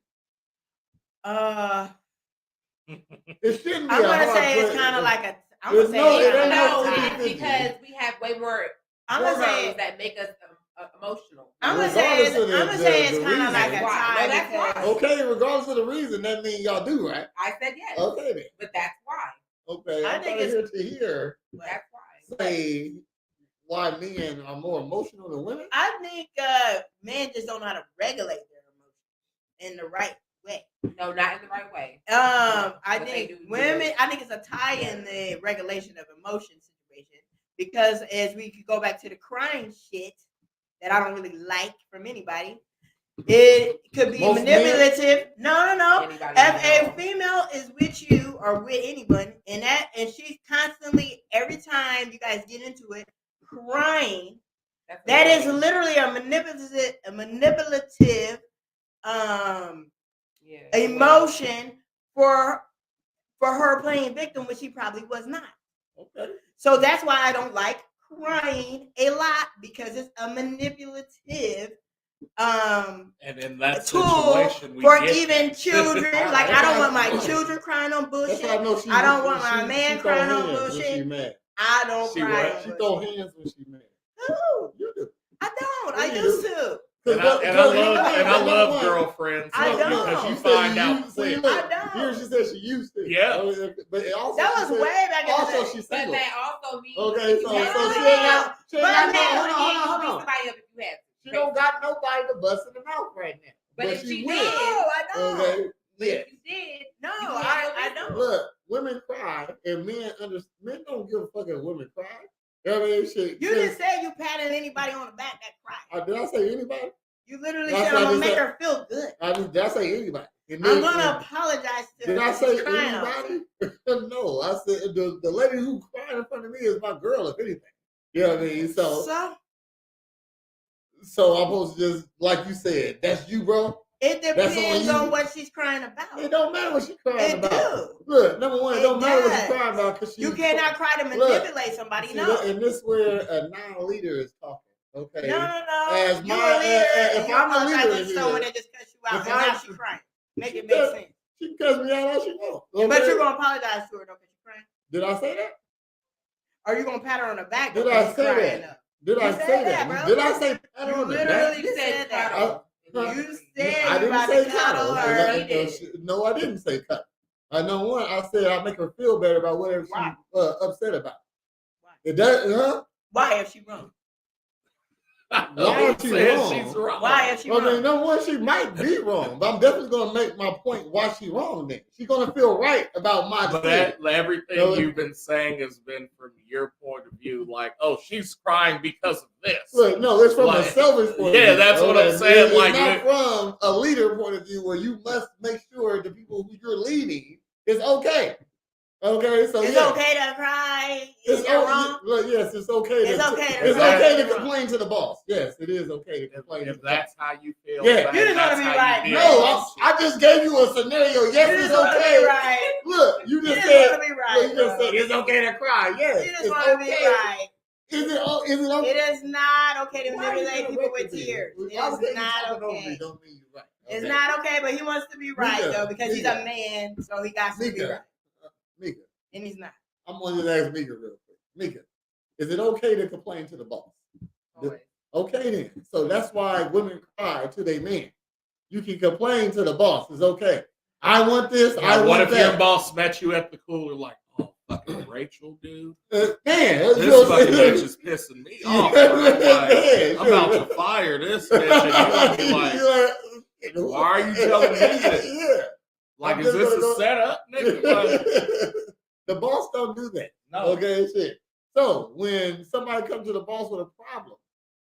S2: It shouldn't be
S4: I'm
S2: a
S4: gonna
S2: hard
S4: say it's
S2: question.
S4: kind of like a. I'm
S2: There's
S4: gonna
S2: no-
S4: say
S2: it
S4: it's
S2: ain't
S4: kinda
S2: no
S4: like a
S3: No,
S4: tie.
S3: it's because we have way more
S4: I'm gonna say.
S3: hormones that make us emotional.
S4: I'm gonna
S2: Regardless
S4: say.
S2: of the-
S4: I'm gonna say it's
S2: the
S4: kind of
S2: reason.
S4: like a
S3: Why?
S4: tie.
S3: No, that's
S4: because-
S3: why.
S2: Okay, regardless of the reason, that means y'all do, right?
S3: I said yes,
S2: Okay then.
S3: but that's why.
S2: Okay,
S4: I
S2: I'm
S4: think
S2: trying to hear
S3: That's why.
S2: say why men are more emotional than women.
S4: I think men just don't know how to regulate their emotions in the right way.
S3: No, not in the right way.
S4: I
S3: But they
S4: think
S3: do
S4: women.
S3: it.
S4: I think it's a tie in the regulation of emotion situation because as we could go back to the crying shit that I don't really like from anybody, it could be
S2: Most
S4: manipulative. No.
S3: Anybody
S4: If a
S3: know.
S4: female is with you or with anyone, and she's constantly every time you guys get into it crying,
S3: That's
S4: that is
S3: annoying.
S4: literally a manipulative emotion for her playing victim, which she probably was not.
S2: Okay.
S4: So that's why I don't like crying a lot, because it's a manipulative
S1: And in that
S4: tool
S1: situation, we
S4: for
S1: get
S4: even
S1: that.
S4: children. Like, I don't want my children crying on bullshit. I don't want my man crying on bullshit. I don't cry.
S2: She throw hands when she mad.
S4: Who?
S2: You do.
S4: I don't.
S2: Yeah,
S4: I
S2: you
S4: used
S2: do.
S4: to.
S1: And I love girlfriends.
S4: I don't.
S1: Because you find out quick.
S4: I don't.
S2: Here she said she used to.
S1: Yeah.
S2: But also
S4: That was way back in the
S2: Also,
S4: day.
S2: she's
S3: But
S2: single.
S3: that also means
S2: Okay, so she ain't got hold on.
S3: somebody up if you have to.
S2: She don't got nobody to bust in the mouth right now.
S3: But if she
S2: will.
S3: did,
S4: No, I don't.
S2: Okay.
S3: But
S2: Yeah.
S3: if you did,
S4: No,
S3: you
S4: I don't.
S2: Look, women cry, and men don't give a fuck if women cry. You know what I mean? Shit.
S4: You just said you patting anybody on the back that cried.
S2: Did I say anybody?
S4: You literally said I'm gonna make her feel good.
S2: Did I say anybody?
S4: I'm gonna apologize to her.
S2: Did I say
S4: crying
S2: anybody? No, I said the lady who cried in front of me is my girl, if anything. You know what I mean? So I'm supposed to just, like you said, that's you, bro.
S4: It depends on what she's crying about.
S2: It don't matter what she's crying about.
S4: Do.
S2: Look, number one, it don't matter what she's crying about, because
S4: you cannot cry to manipulate somebody.
S2: See,
S4: no,
S2: and this is where a non-leader is talking. Okay.
S4: No.
S2: As
S4: You're a leader.
S2: if I'm a leader,
S4: with someone that just cuts you out, and now she's crying. Make it make sense.
S2: She can cuss me out all she wants. Okay?
S4: But you're gonna apologize to her though, because she's crying.
S2: Did I say that?
S4: Or you gonna pat her on the back?
S2: Did I say that? Did I say that?
S4: Bro.
S2: Did I say pat her on the back?
S3: literally said that.
S4: You said
S2: I
S4: you
S2: didn't
S4: about
S2: say
S4: to
S2: cuddle.
S4: cuddle her.
S2: No, I didn't say cut. Number one, I said I'll make her feel better about whatever she's upset about.
S4: Why?
S2: It does, huh?
S4: Why if she wrong?
S2: Why if she's wrong?
S4: Why if she wrong?
S2: Okay, number one, she might be wrong, but I'm definitely gonna make my point why she wrong. Then she's gonna feel right about my decision.
S1: But everything you've been saying has been from your point of view, like, oh, she's crying because of this.
S2: Look, no, it's from a selfish point of view.
S1: Yeah, that's what I'm saying.
S2: It's
S1: like,
S2: not from a leader point of view where you must make sure the people who you're leading is okay. Okay, so
S4: it's okay to cry.
S2: It's wrong. Look, yes, it's okay. It's okay to complain to the boss. Yes, it is okay to complain.
S1: If that's how you feel,
S2: yeah,
S4: you just want to be right.
S2: No, I just gave you a scenario. Yes, it's okay.
S4: Right.
S2: Look, you just said. You just said it's okay to cry. Yes,
S4: you just want to be right.
S2: Is it okay?
S4: It is not okay to manipulate people with tears. It is not okay.
S2: Don't mean you right.
S4: It's not okay, but he wants to be right though, because he's a man, so he got to be right.
S2: Mika.
S4: And he's not.
S2: I'm going to ask Mika real quick. Mika, is it okay to complain to the boss?
S3: Always.
S2: Okay then. So that's why women cry to their man. You can complain to the boss. It's okay. I want this. I want
S1: what if
S2: that.
S1: your boss met you at the cooler like, oh, fucking Rachel, dude?
S2: Man,
S1: this fucking bitch is pissing me off. Like, I'm about to fire this bitch. And you're like, why are you telling me this?
S2: Yeah.
S1: Like, is this a setup, nigga? Like,
S2: the boss don't do that.
S1: No.
S2: Okay, shit. So when somebody comes to the boss with a problem,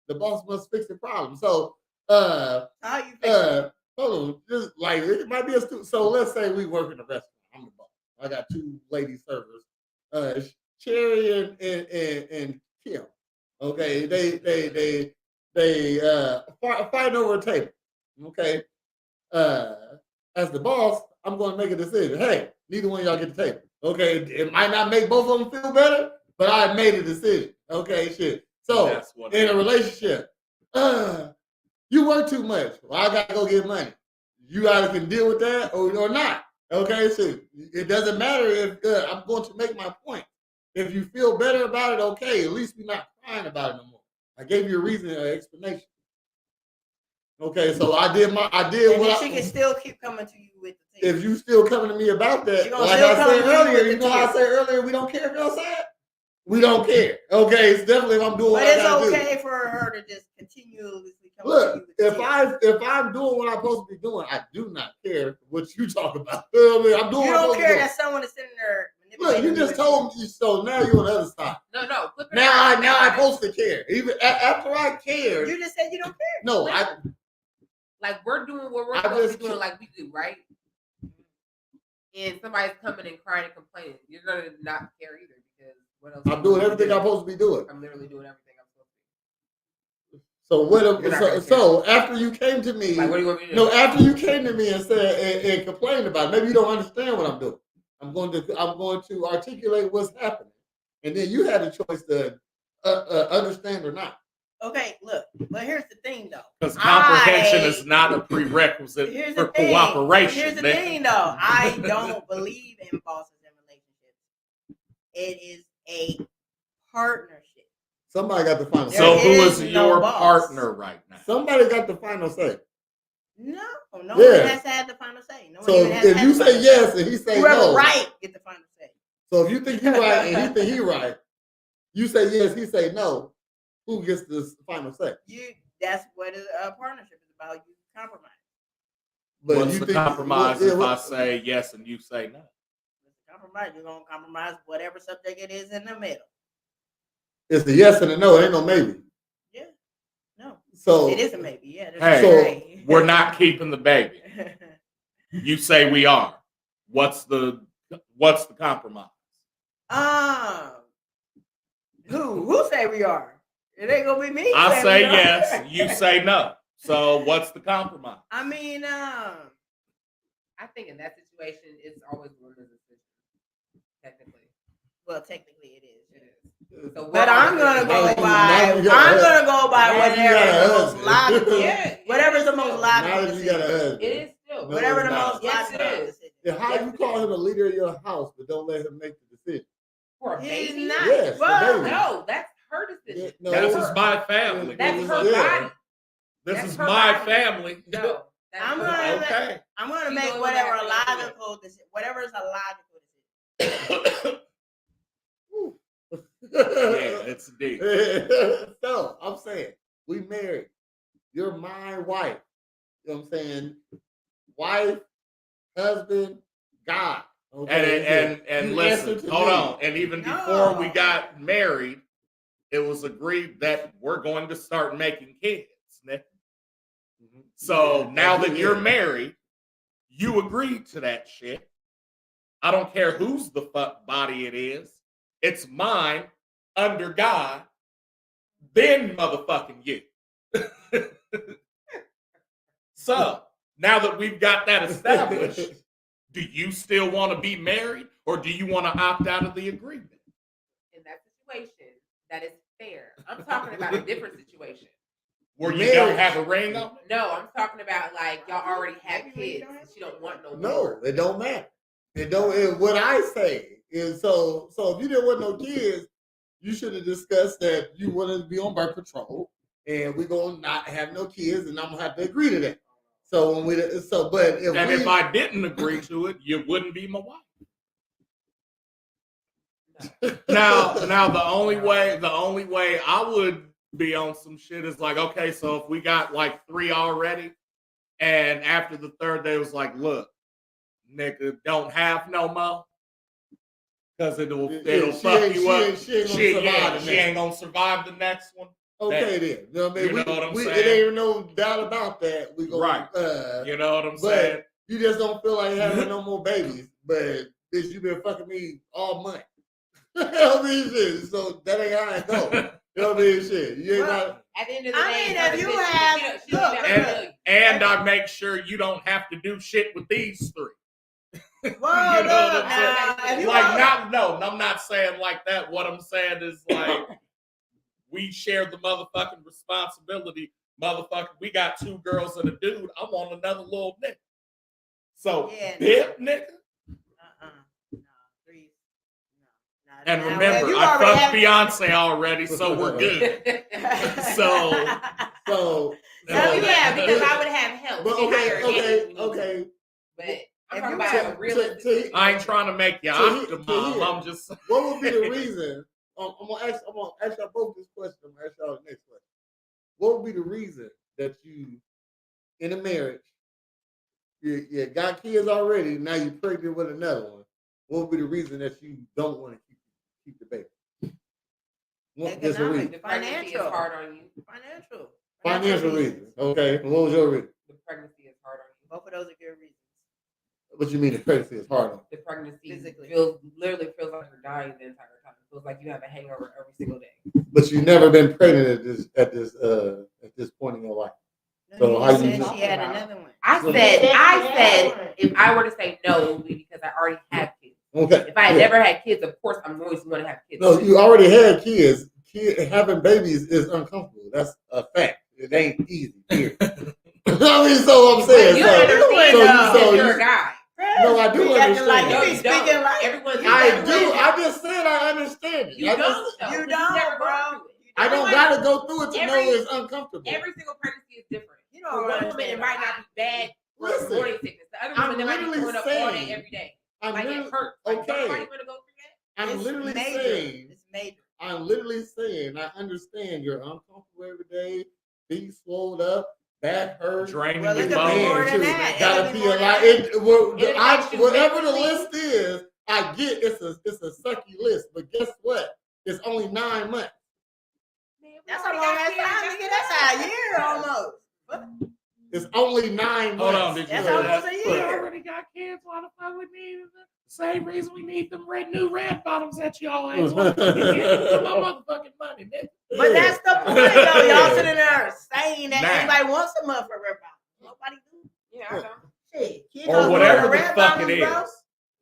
S2: the boss must fix the problem. So,
S4: how you fix it?
S2: hold on, just like it might be a so let's say we work in a restaurant. I'm the boss. I got two lady servers, Cherry and Kim. Okay, they fighting over a table. Okay, as the boss, I'm going to make a decision. Hey, neither one of y'all get the table. Okay, it might not make both of them feel better, but I made a decision. Okay, shit. So in a relationship, you work too much. Well, I gotta go get money. You either can deal with that or not. Okay, so it doesn't matter if I'm going to make my point. If you feel better about it, okay. At least we're not crying about it no more. I gave you a reason, an explanation. Okay, so I did what
S4: she can still keep coming to you with the
S2: thing. If you still coming to me about that, like I said earlier, you know how I said earlier, we don't care if y'all say it. We don't care. Okay, it's definitely if I'm doing what I gotta do. But it's okay
S4: for her to just continuously come
S2: Look,
S4: to you with
S2: if I'm doing what I'm supposed to be doing, I do not care what you talk about. I'm doing.
S4: You don't care that someone is sitting there.
S2: Look, you just told me so. Now you're on the other side.
S3: No.
S2: Now I'm supposed to care. Even after I cared.
S4: You just said you don't care.
S2: No,
S3: like we're doing what we're supposed to be doing, like we do, right? And somebody's coming and crying and complaining, you're gonna not care either because what else?
S2: I'm doing everything I'm supposed to be doing.
S3: I'm literally doing everything I'm supposed
S2: So what?
S3: You're not gonna
S2: So after you came to me,
S3: Like, what do you want me to do?
S2: no, after you came to me and said and complained about it, maybe you don't understand what I'm doing. I'm going to articulate what's happening, and then you had a choice to understand or not.
S4: Okay, look, but here's the thing, though.
S1: Because comprehension is not a prerequisite for cooperation.
S4: Here's the thing, though. I don't believe in bosses and relationships. It is a partnership.
S2: Somebody got the final say.
S1: So who is your partner right now?
S2: Somebody got the final say.
S4: No one has to have the final say. No one
S2: so if you say yes and he say no,
S4: right, get the final say.
S2: So if you think you're right and he think he right, you say yes, he say no. Who gets the final say?
S4: That's what a partnership is about. You compromise.
S2: But
S1: what's the compromise if I say yes and you say no?
S4: Compromise. You're gonna compromise whatever subject it is in the middle.
S2: It's a yes and a no. It ain't no maybe.
S4: Yeah. No.
S2: So
S4: it is a maybe. Yeah.
S1: Hey, we're not keeping the baby. You say we are. What's the compromise?
S4: Who say we are? It ain't gonna be me.
S1: I say yes. You say no. So what's the compromise?
S4: I mean,
S3: I think in that situation, it's always women's decision. Technically.
S4: Well, technically it is.
S3: It is. So
S4: but I'm gonna go by. Whatever the most logical.
S3: Yeah,
S4: whatever's the most logical.
S2: Now you got a husband.
S3: It is still.
S4: Whatever the most
S3: yes,
S4: logical.
S3: it is.
S2: Yeah, how you call him a leader of your house, but don't let him make the decision?
S3: For a baby?
S4: He's not.
S2: Yes,
S3: well,
S2: baby.
S3: no, that's her decision.
S2: No,
S1: this is my family.
S3: That's her body.
S1: This is my family.
S3: No,
S4: I'm gonna make whatever a logical decision. Whatever is a logical decision.
S1: Yeah, it's deep.
S2: So I'm saying we married. You're my wife. You know what I'm saying? Wife, husband, God.
S1: Okay? And listen, hold on. And even before we got married, it was agreed that we're going to start making kids, Nick. So now that you're married, you agreed to that shit. I don't care whose the fuck body it is. It's mine under God, then motherfucking you. So now that we've got that established, do you still want to be married or do you want to opt out of the agreement?
S3: In that situation, that is fair. I'm talking about a different situation.
S1: Where you don't have a ring on it?
S3: No, I'm talking about like y'all already have kids. And she don't want no more.
S2: No, it don't matter. It don't. What I say is so if you didn't want no kids, you should have discussed that you wanted to be on birth control, and we're gonna not have no kids, and I'm gonna have to agree to that. So when if
S1: I didn't agree to it, you wouldn't be my wife. Now the only way I would be on some shit is like, okay, so if we got like 3 already, and after the third day it was like, look, nigga, don't have no more, because it'll fuck you up. She ain't gonna survive the next one.
S2: Okay, then. You know what I mean?
S1: You know what I'm saying?
S2: It ain't even no doubt about that. We go
S1: right. You know what I'm saying?
S2: You just don't feel like having no more babies. But bitch, you been fucking me all month. You know what I mean? Shit. So that ain't how it go. You know what I mean? Shit. You ain't
S3: at the end of the day,
S4: if you have
S1: and I make sure you don't have to do shit with these three.
S4: Well,
S1: you know what I'm saying? I'm not saying like that. What I'm saying is like we share the motherfucking responsibility. Motherfucker, we got 2 girls and a dude. I want another little nigga. So, nigga.
S4: No, please. No.
S1: And remember, I fucked Beyonce already, so we're good.
S2: So
S3: yeah, because I would have help.
S2: But okay.
S3: But I'm talking about a realistic.
S1: I ain't trying to make you optimum. I'm just.
S2: What would be the reason? I'm gonna ask y'all both this question. I'm gonna ask y'all the next question. What would be the reason that you, in a marriage, you got kids already, now you're pregnant with another one? What would be the reason that you don't want to keep the baby? What's the reason?
S3: The pregnancy is hard on you.
S2: Financial reasons. Okay. What was your reason?
S3: The pregnancy is hard on you.
S4: Both of those are good reasons.
S2: What you mean the pregnancy is hard on?
S3: The pregnancy
S4: Physically.
S3: literally feels like you're dying the entire time. It feels like you have a hangover every single day.
S2: But you've never been pregnant at this point in your life. So
S4: You
S2: how you
S4: said
S2: know?
S4: she had another one.
S3: I
S2: So-
S3: said if I were to say no, it would be because I already have kids.
S2: Okay.
S3: If I had
S2: yeah.
S3: never had kids, of course I'm always going to have kids.
S2: No, you already had kids. Having babies is uncomfortable. That's a fact. It ain't easy. Period. I mean, so I'm saying.
S3: But you
S2: so,
S3: understand
S2: so
S3: because
S2: you-
S3: you're a guy.
S2: No, I do
S4: You acting
S2: understand.
S4: like
S3: No,
S4: you be
S3: you
S4: speaking
S3: don't.
S4: like
S3: Everyone's
S2: I do. I just said I understand it.
S3: You
S2: I
S3: don't.
S2: just-
S3: though,
S4: You
S3: 'cause
S4: don't,
S3: never
S4: bro.
S3: gone through it.
S2: I don't
S3: Everyone-
S2: gotta go through it to know
S3: every-
S2: it's uncomfortable.
S3: Every single pregnancy is different.
S4: You
S3: For
S4: don't
S3: one woman,
S4: understand
S3: it might not be bad for
S2: Listen,
S3: morning sickness. The other
S2: I'm
S3: woman, they might be
S2: literally
S3: throwing up all day,
S2: saying-
S3: every day.
S2: I'm
S3: Like
S2: literally,
S3: it hurts. Like
S2: okay.
S3: nobody gonna go through that.
S2: I'm
S4: It's
S2: literally
S4: major.
S2: saying.
S4: It's major.
S2: I'm literally saying. I understand you're uncomfortable every day. Feet swelled up. Back hurt.
S5: Draining
S4: Well,
S5: your
S4: it could be
S2: Man,
S4: more
S5: bones.
S4: than
S2: too.
S4: that.
S2: Gotta
S4: It could
S2: be
S4: be more
S2: a
S4: than
S2: lot.
S4: that.
S2: Whatever the list is, I get it's a sucky list. But guess what? It's only 9 months.
S3: Man, we
S4: That's a
S3: already
S4: long
S3: got
S4: ass
S3: kids.
S4: time, nigga. That's a year almost.
S2: It's only 9 months.
S5: Hold on, did you
S4: That's
S5: say
S4: almost
S5: that?
S4: a
S5: We
S4: year.
S5: already got kids. Why the fuck we need them? Same reason we need them new red bottoms that y'all ain't want to get my motherfucking money, nigga.
S4: But that's the point, though. Y'all sitting there saying that
S5: Nah.
S4: anybody wants a motherfucker red bottom. Nobody do.
S3: Yeah, I know.
S4: Shit. Kids
S5: Or
S4: don't
S5: whatever
S4: wear
S5: the
S4: red
S5: fuck
S4: bottoms,
S5: it
S4: bro.
S5: is.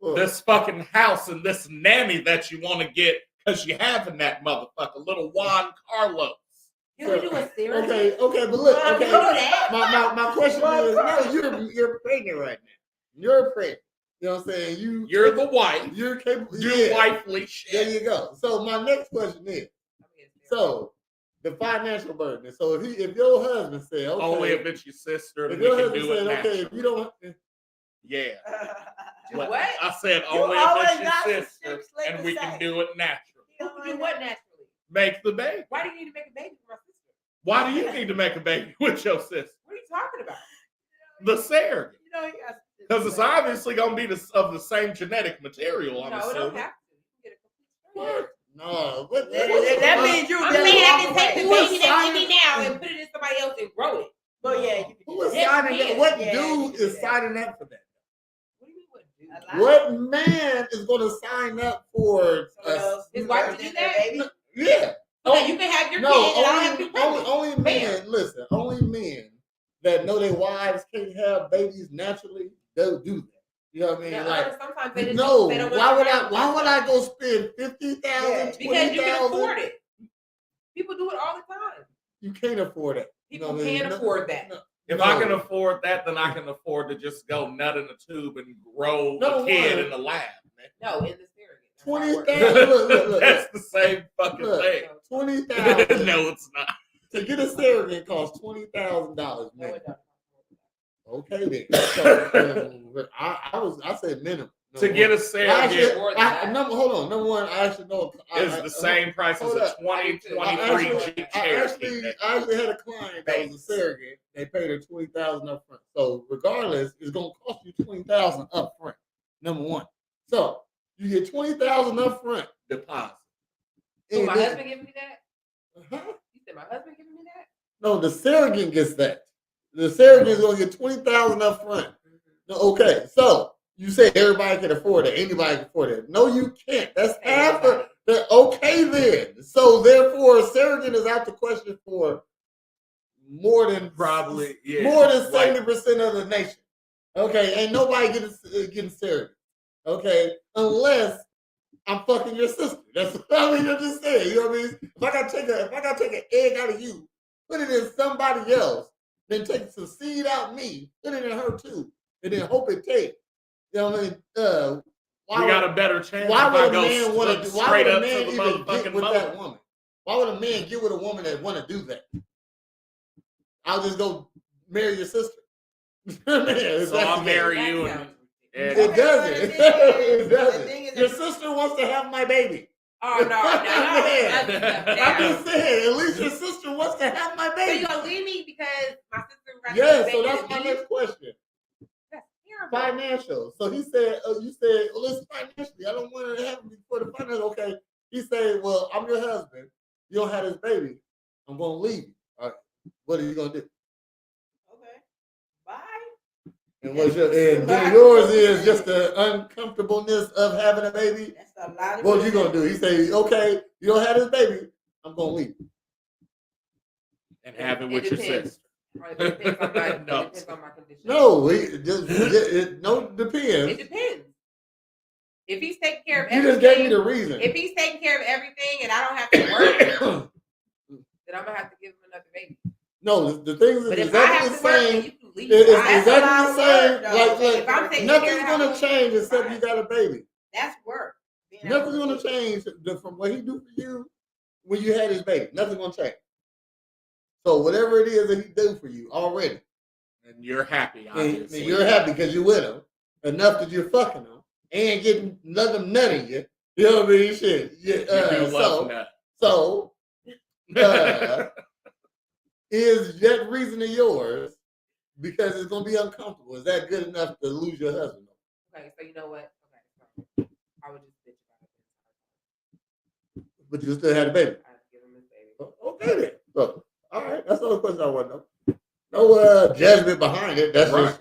S2: Look,
S5: This fucking house and this nanny that you want to get because you having that motherfucker, little Juan Carlos.
S3: Can we do a series?
S2: okay, but look,
S3: Can we do
S2: okay.
S3: that?
S2: My question is, no, you're pregnant right now. You're pregnant. You know what I'm saying?
S5: You're the wife.
S2: You're capable.
S5: Do
S2: Yeah.
S5: wifely
S2: There
S5: shit.
S2: you go. So my next question is, so the financial burden. So if your husband said, okay,
S5: Only if it's your sister,
S2: if
S5: then we
S2: your
S5: can
S2: husband
S5: do it
S2: said, okay,
S5: naturally.
S2: if you don't,
S5: Yeah.
S3: Do what?
S5: I said
S4: You
S5: only if
S4: always
S5: it's
S4: got some
S5: your sister,
S4: shit slick
S5: and
S4: to
S5: we
S4: say.
S5: can do it naturally.
S3: Do what naturally?
S5: Make the baby.
S3: Why do you need to make a baby for my sister?
S5: Why do you need to make a baby with your sister?
S3: What are you talking about?
S5: The surrogate.
S4: You know, you got
S5: Because it's obviously going to be of the same genetic material, I'm
S3: No, it don't
S5: assuming.
S3: have to. You can get a complete stranger.
S2: no, what,
S4: That means you.
S3: I'm
S4: been
S3: saying I
S4: all
S3: can
S4: the
S3: take the
S4: way.
S3: baby that's in me now and put it in somebody else and grow it.
S4: But yeah, you can
S2: who is
S3: Yes,
S2: signing
S3: man.
S2: up? What
S4: Yeah,
S2: dude
S4: you
S2: is
S4: do that.
S2: signing up for that?
S3: What do you mean what do?
S4: A lot.
S2: What man is going to sign up for
S4: Someone else
S3: His wife
S4: birthed
S3: to do
S4: in their
S3: that?
S4: baby.
S2: Yeah.
S3: Okay, you can have your
S2: No,
S3: kid and I don't have to be pregnant.
S2: only men, listen, only men that know their wives can't have babies naturally, they'll do that. You know what I mean?
S3: Now,
S2: Like,
S3: others, sometimes they just
S2: no,
S3: they don't
S2: why would
S3: want to
S2: I? Why would I go spend 50,000,
S4: Yeah,
S3: Because you can
S2: 20,000?
S3: afford it. People do it all the time.
S2: You can't afford it.
S3: People can't afford that.
S5: If I can afford that, then I can afford to just go nut in a tube and grow
S2: No
S5: a kid
S2: one.
S5: in the lab. Man.
S3: No, in the surrogate. That's how it works.
S2: 20,000. Look.
S5: That's the same fucking
S2: Look.
S5: thing.
S2: 20,000
S5: No, it's not.
S2: to get a surrogate costs $20,000,
S3: No,
S2: man.
S3: it doesn't.
S2: Okay then. So, I said minimum.
S5: To get a
S2: I
S5: surrogate
S2: actually,
S3: more than that.
S2: hold on. Number one, I actually know
S5: is the same price as
S2: hold
S5: a
S2: up.
S5: 2023 Jeep
S2: I
S5: Cherokee.
S2: actually had a client that was a surrogate. They paid her $20,000 up front. So regardless, it's gonna cost you $20,000 up front. Number one. So you get $20,000 up front.
S5: Deposit.
S3: So my
S2: And then-
S3: husband giving me that?
S2: Huh?
S3: You said my husband giving me that?
S2: No, the surrogate gets that. The surrogate is gonna get $20,000 up front. No, okay, so you say everybody can afford it. Anybody can afford it. No, you can't. That's half of the okay then. So therefore, a surrogate is out the question for more than
S5: Probably, yeah.
S2: more than
S5: Like,
S2: 70% of the nation. Okay, ain't nobody getting surrogate. Okay, unless I'm fucking your sister. That's what I mean. I'm just saying. You know what I mean? If I gotta take an egg out of you, put it in somebody else, then take some seed out me, put it in her too, and then hope it takes. You know what I mean?
S5: we got a better chance
S2: why
S5: if I
S2: would a
S5: go
S2: man want to? Why
S5: straight
S2: would a
S5: up
S2: man
S5: to the
S2: even get
S5: motherfucking
S2: with that
S5: motor.
S2: woman? Why would a man get with a woman that want to do that? I'll just go marry your sister. Man,
S5: So I'll marry
S3: That
S5: you.
S3: sounds
S5: And,
S2: It doesn't. It
S4: The
S2: doesn't.
S4: thing is-
S2: Your sister wants to have my baby.
S3: Oh no,
S2: Man.
S3: no.
S2: I'm just saying, at least your sister wants to have my
S3: So
S2: baby.
S3: you gonna leave me because my sister rather
S2: Yes,
S3: have
S2: so
S3: a baby
S2: that's
S3: than
S2: my
S3: me?
S2: next question.
S3: That's terrible.
S2: Financial. So he said, you said, well, it's financially. I don't want to have it for the financial. Okay. He said, well, I'm your husband. You don't have this baby. I'm going to leave you. All right. What are you going to do?
S4: Okay. Bye.
S2: And then yours is just the uncomfortableness of having a baby.
S4: That's a lot of
S2: What you gonna do? He say, okay, you don't have this baby, I'm gonna leave.
S5: And have it with your
S3: depends.
S5: sister.
S3: Right, but it depends on my,
S5: No.
S3: it depends on my condition.
S2: No, it depends.
S3: It depends. If he's taking care of
S2: You
S3: everything,
S2: just gave me the reason.
S3: if he's taking care of everything and I don't have to work, then I'm gonna have to give him another baby.
S2: No, the thing is
S3: But if I
S2: exactly
S3: have
S2: the
S3: to work, then
S2: same.
S3: you can leave.
S2: It's
S3: That's a lot
S2: exactly
S3: of
S2: the same.
S3: work, though. If I'm taking care
S2: Nothing's
S3: of
S2: gonna
S3: household,
S2: change except
S3: right.
S2: you got a baby.
S4: That's work. Being
S2: Nothing's
S4: able
S2: gonna
S4: to-
S2: change from what he do for you when you had his baby. Nothing's gonna change. So whatever it is that he do for you already,
S5: And you're happy,
S2: and
S5: obviously.
S2: you're happy because you're with him enough that you're fucking him and getting another nut in you. You know what I mean? Shit. Yeah,
S5: You do love that.
S2: so is that reason of yours because it's gonna be uncomfortable? Is that good enough to lose your husband?
S3: Okay, so you know what? Okay, so I would just bitch about it.
S2: But you still had a baby.
S3: I have to give him his baby.
S2: Okay then. So, all right, that's the only question I want to know. No judgment behind it. That's
S5: Right.
S2: just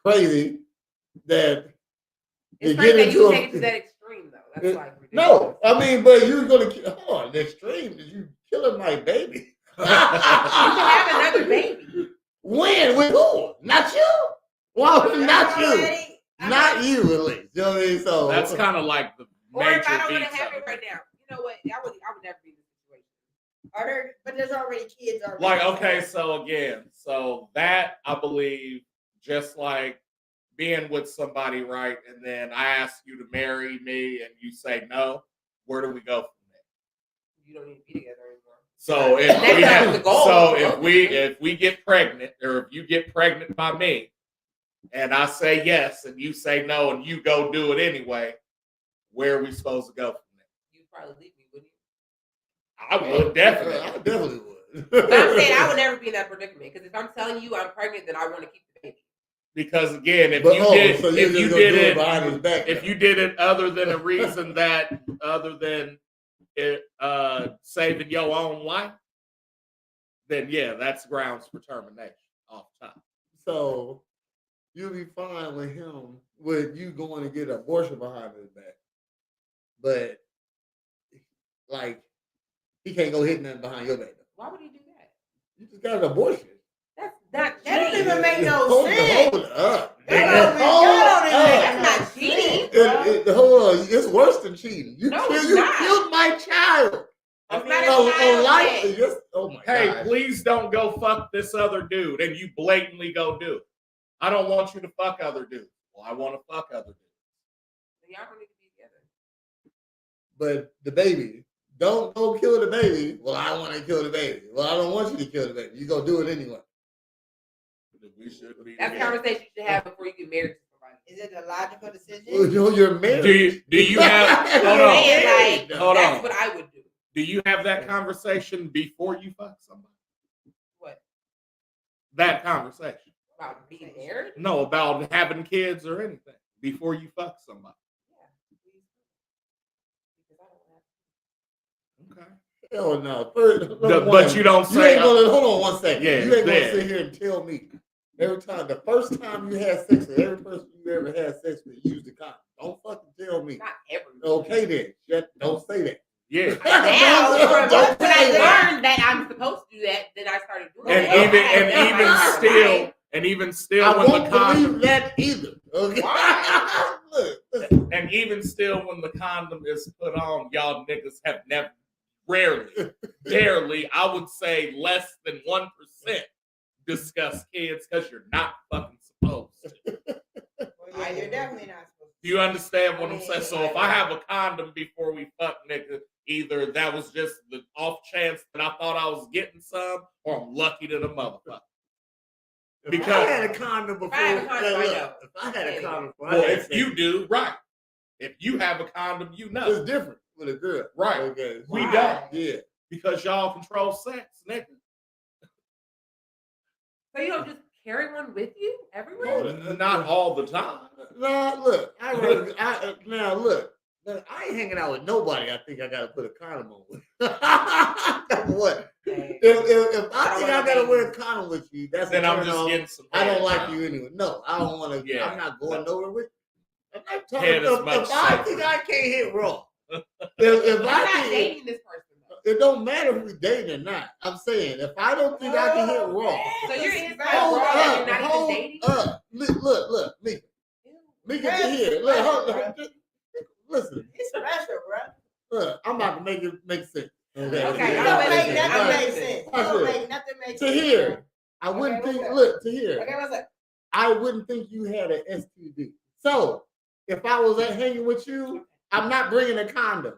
S2: crazy that
S3: It's
S2: you
S3: crazy
S2: get
S3: that
S2: into
S3: you take it to that extreme, though. That's like ridiculous.
S2: No, I mean, but you're gonna hold on. The extreme is you killing my baby.
S3: You can have another baby.
S2: When? With who? Not you. Well, not you.
S4: Already-
S2: Not you, at least. You know what I mean? So
S5: That's kind of like the
S3: Or
S5: major
S3: if I don't want
S5: beats
S3: to have
S5: of
S3: it right now, you know what? I would never be in this situation.
S4: Are there? But there's already kids already.
S5: Like, okay, so again, so that I believe, just like being with somebody, right? And then I ask you to marry me and you say no, where do we go from there?
S3: You don't need to be together anymore.
S5: So if
S3: That's
S5: we
S3: not
S5: have,
S3: the goal.
S5: so if we get pregnant, or if you get pregnant by me, and I say yes, and you say no, and you go do it anyway, where are we supposed to go from there?
S3: You'd probably leave me, wouldn't you?
S5: I would definitely.
S2: I definitely would.
S3: But I'm saying I would never be in that predicament because if I'm telling you I'm pregnant, then I want to keep the baby.
S5: Because again, if
S2: But,
S5: you did,
S2: so you're
S5: if
S2: just
S5: you
S2: gonna
S5: did
S2: do it
S5: it,
S2: behind his back.
S5: if you did it other than a reason that, other than it saving your own life, then yeah, that's grounds for termination off top.
S2: So you'll be fine with him with you going to get an abortion behind his back. But like he can't go hit nothing behind your back.
S3: Why would he do that?
S2: You just got an abortion.
S3: That's not
S4: That don't
S3: cheating.
S4: even make no
S2: Hold
S4: sense.
S2: up.
S4: That
S3: That's not cheating.
S2: Hold on, it's worse than cheating. You
S3: No,
S2: killed,
S3: it's
S2: you
S3: not.
S2: killed my child.
S3: That's
S4: I
S3: not
S4: mean,
S3: a child
S2: life.
S3: yet.
S2: Just, oh my
S5: Hey,
S2: God.
S5: please don't go fuck this other dude, and you blatantly go do it. I don't want you to fuck other dudes. Well, I want to fuck other dudes.
S3: Y'all don't need to be together.
S2: But the baby, don't go kill the baby. Well, I want to kill the baby. Well, I don't want you to kill the baby. You go do it anyway.
S5: We should be.
S3: That's a
S5: together.
S3: conversation you should have before you get married to somebody.
S4: Is it a logical decision?
S2: You're married.
S5: Do you have? Hold
S3: I'm
S5: on.
S3: saying, like,
S5: Hold
S3: that's
S5: on.
S3: what I would do.
S5: Do you have that conversation before you fuck somebody?
S3: What?
S5: That conversation.
S3: About being married?
S5: No, about having kids or anything before you fuck somebody.
S3: Yeah. Because I don't have
S5: Okay.
S2: Hell no. First,
S5: But you don't say.
S2: ain't gonna, hold on one second.
S5: Yeah,
S2: you ain't gonna
S5: yeah.
S2: sit here and tell me every time, the first time you had sex with every person you ever had sex with, use the condom. Don't fucking tell me.
S3: not every.
S2: Okay then. Don't say that.
S5: Yeah.
S3: Now,
S2: Don't
S3: when I
S2: say that.
S3: learned that I'm supposed to do that, then I started doing
S5: And
S3: it.
S5: even still
S2: I
S5: when
S2: won't
S5: the condom
S2: believe that either. Okay.
S3: Why?
S2: Look, listen.
S5: and even still when the condom is put on, y'all niggas have never, rarely, barely, I would say less than 1% discuss kids because you're not fucking supposed to.
S4: Well, yeah, you're definitely not supposed to.
S5: Do you understand what
S4: I
S5: I'm
S4: mean,
S5: saying? So if I have a condom before we fuck, nigga, either that was just the off chance that I thought I was getting some, or I'm lucky to the motherfucker.
S2: If I had a condom before,
S3: If I had a condom, I
S2: look,
S3: know.
S2: if I had a condom before,
S5: Well,
S2: I had
S5: if
S2: sex,
S5: you do, right. If you have a condom, you know.
S2: it's different with a girl.
S5: Right.
S2: Okay.
S5: We
S3: Why?
S5: don't.
S2: Yeah.
S5: Because y'all control sex, nigga.
S3: So you don't just carry one with you everywhere?
S5: Not all the time.
S2: Now look, now look. Look, I ain't hanging out with nobody. I think I gotta put a condom on with. What? If I think I gotta wear a condom with you, that's
S5: Then
S2: a
S5: I'm
S2: turn
S5: just
S2: on.
S5: getting some.
S2: I don't
S5: head
S2: like
S5: now.
S2: you anyway. No, I don't want to.
S5: Yeah.
S2: I'm not going nowhere with you. I'm not talking.
S5: Head is
S2: If
S5: much
S2: I
S5: safer.
S2: think I can't hit raw, if
S3: You're
S2: I
S3: not
S2: think
S3: dating this person though.
S2: it don't matter if we dating or not. I'm saying if I don't think I can hit raw,
S3: So you're in
S2: hold
S3: raw and
S2: up,
S3: you're not even
S2: hold
S3: dating?
S2: up. Look, Mika, here. Look, hold up. Listen,
S4: It's special, bro.
S2: look, I'm about to make it make sense.
S3: Okay,
S4: You
S3: I'm
S4: don't
S3: listening.
S4: make nothing
S3: I'm
S4: make
S3: listening.
S4: sense. You
S2: Watch
S4: don't
S2: this.
S4: make nothing make
S2: To
S4: sense.
S2: here, I wouldn't
S3: Okay,
S2: think.
S3: what's up?
S2: Look, to here,
S3: Okay, what's up?
S2: I wouldn't think you had an STD. So if I was hanging with you, I'm not bringing a condom.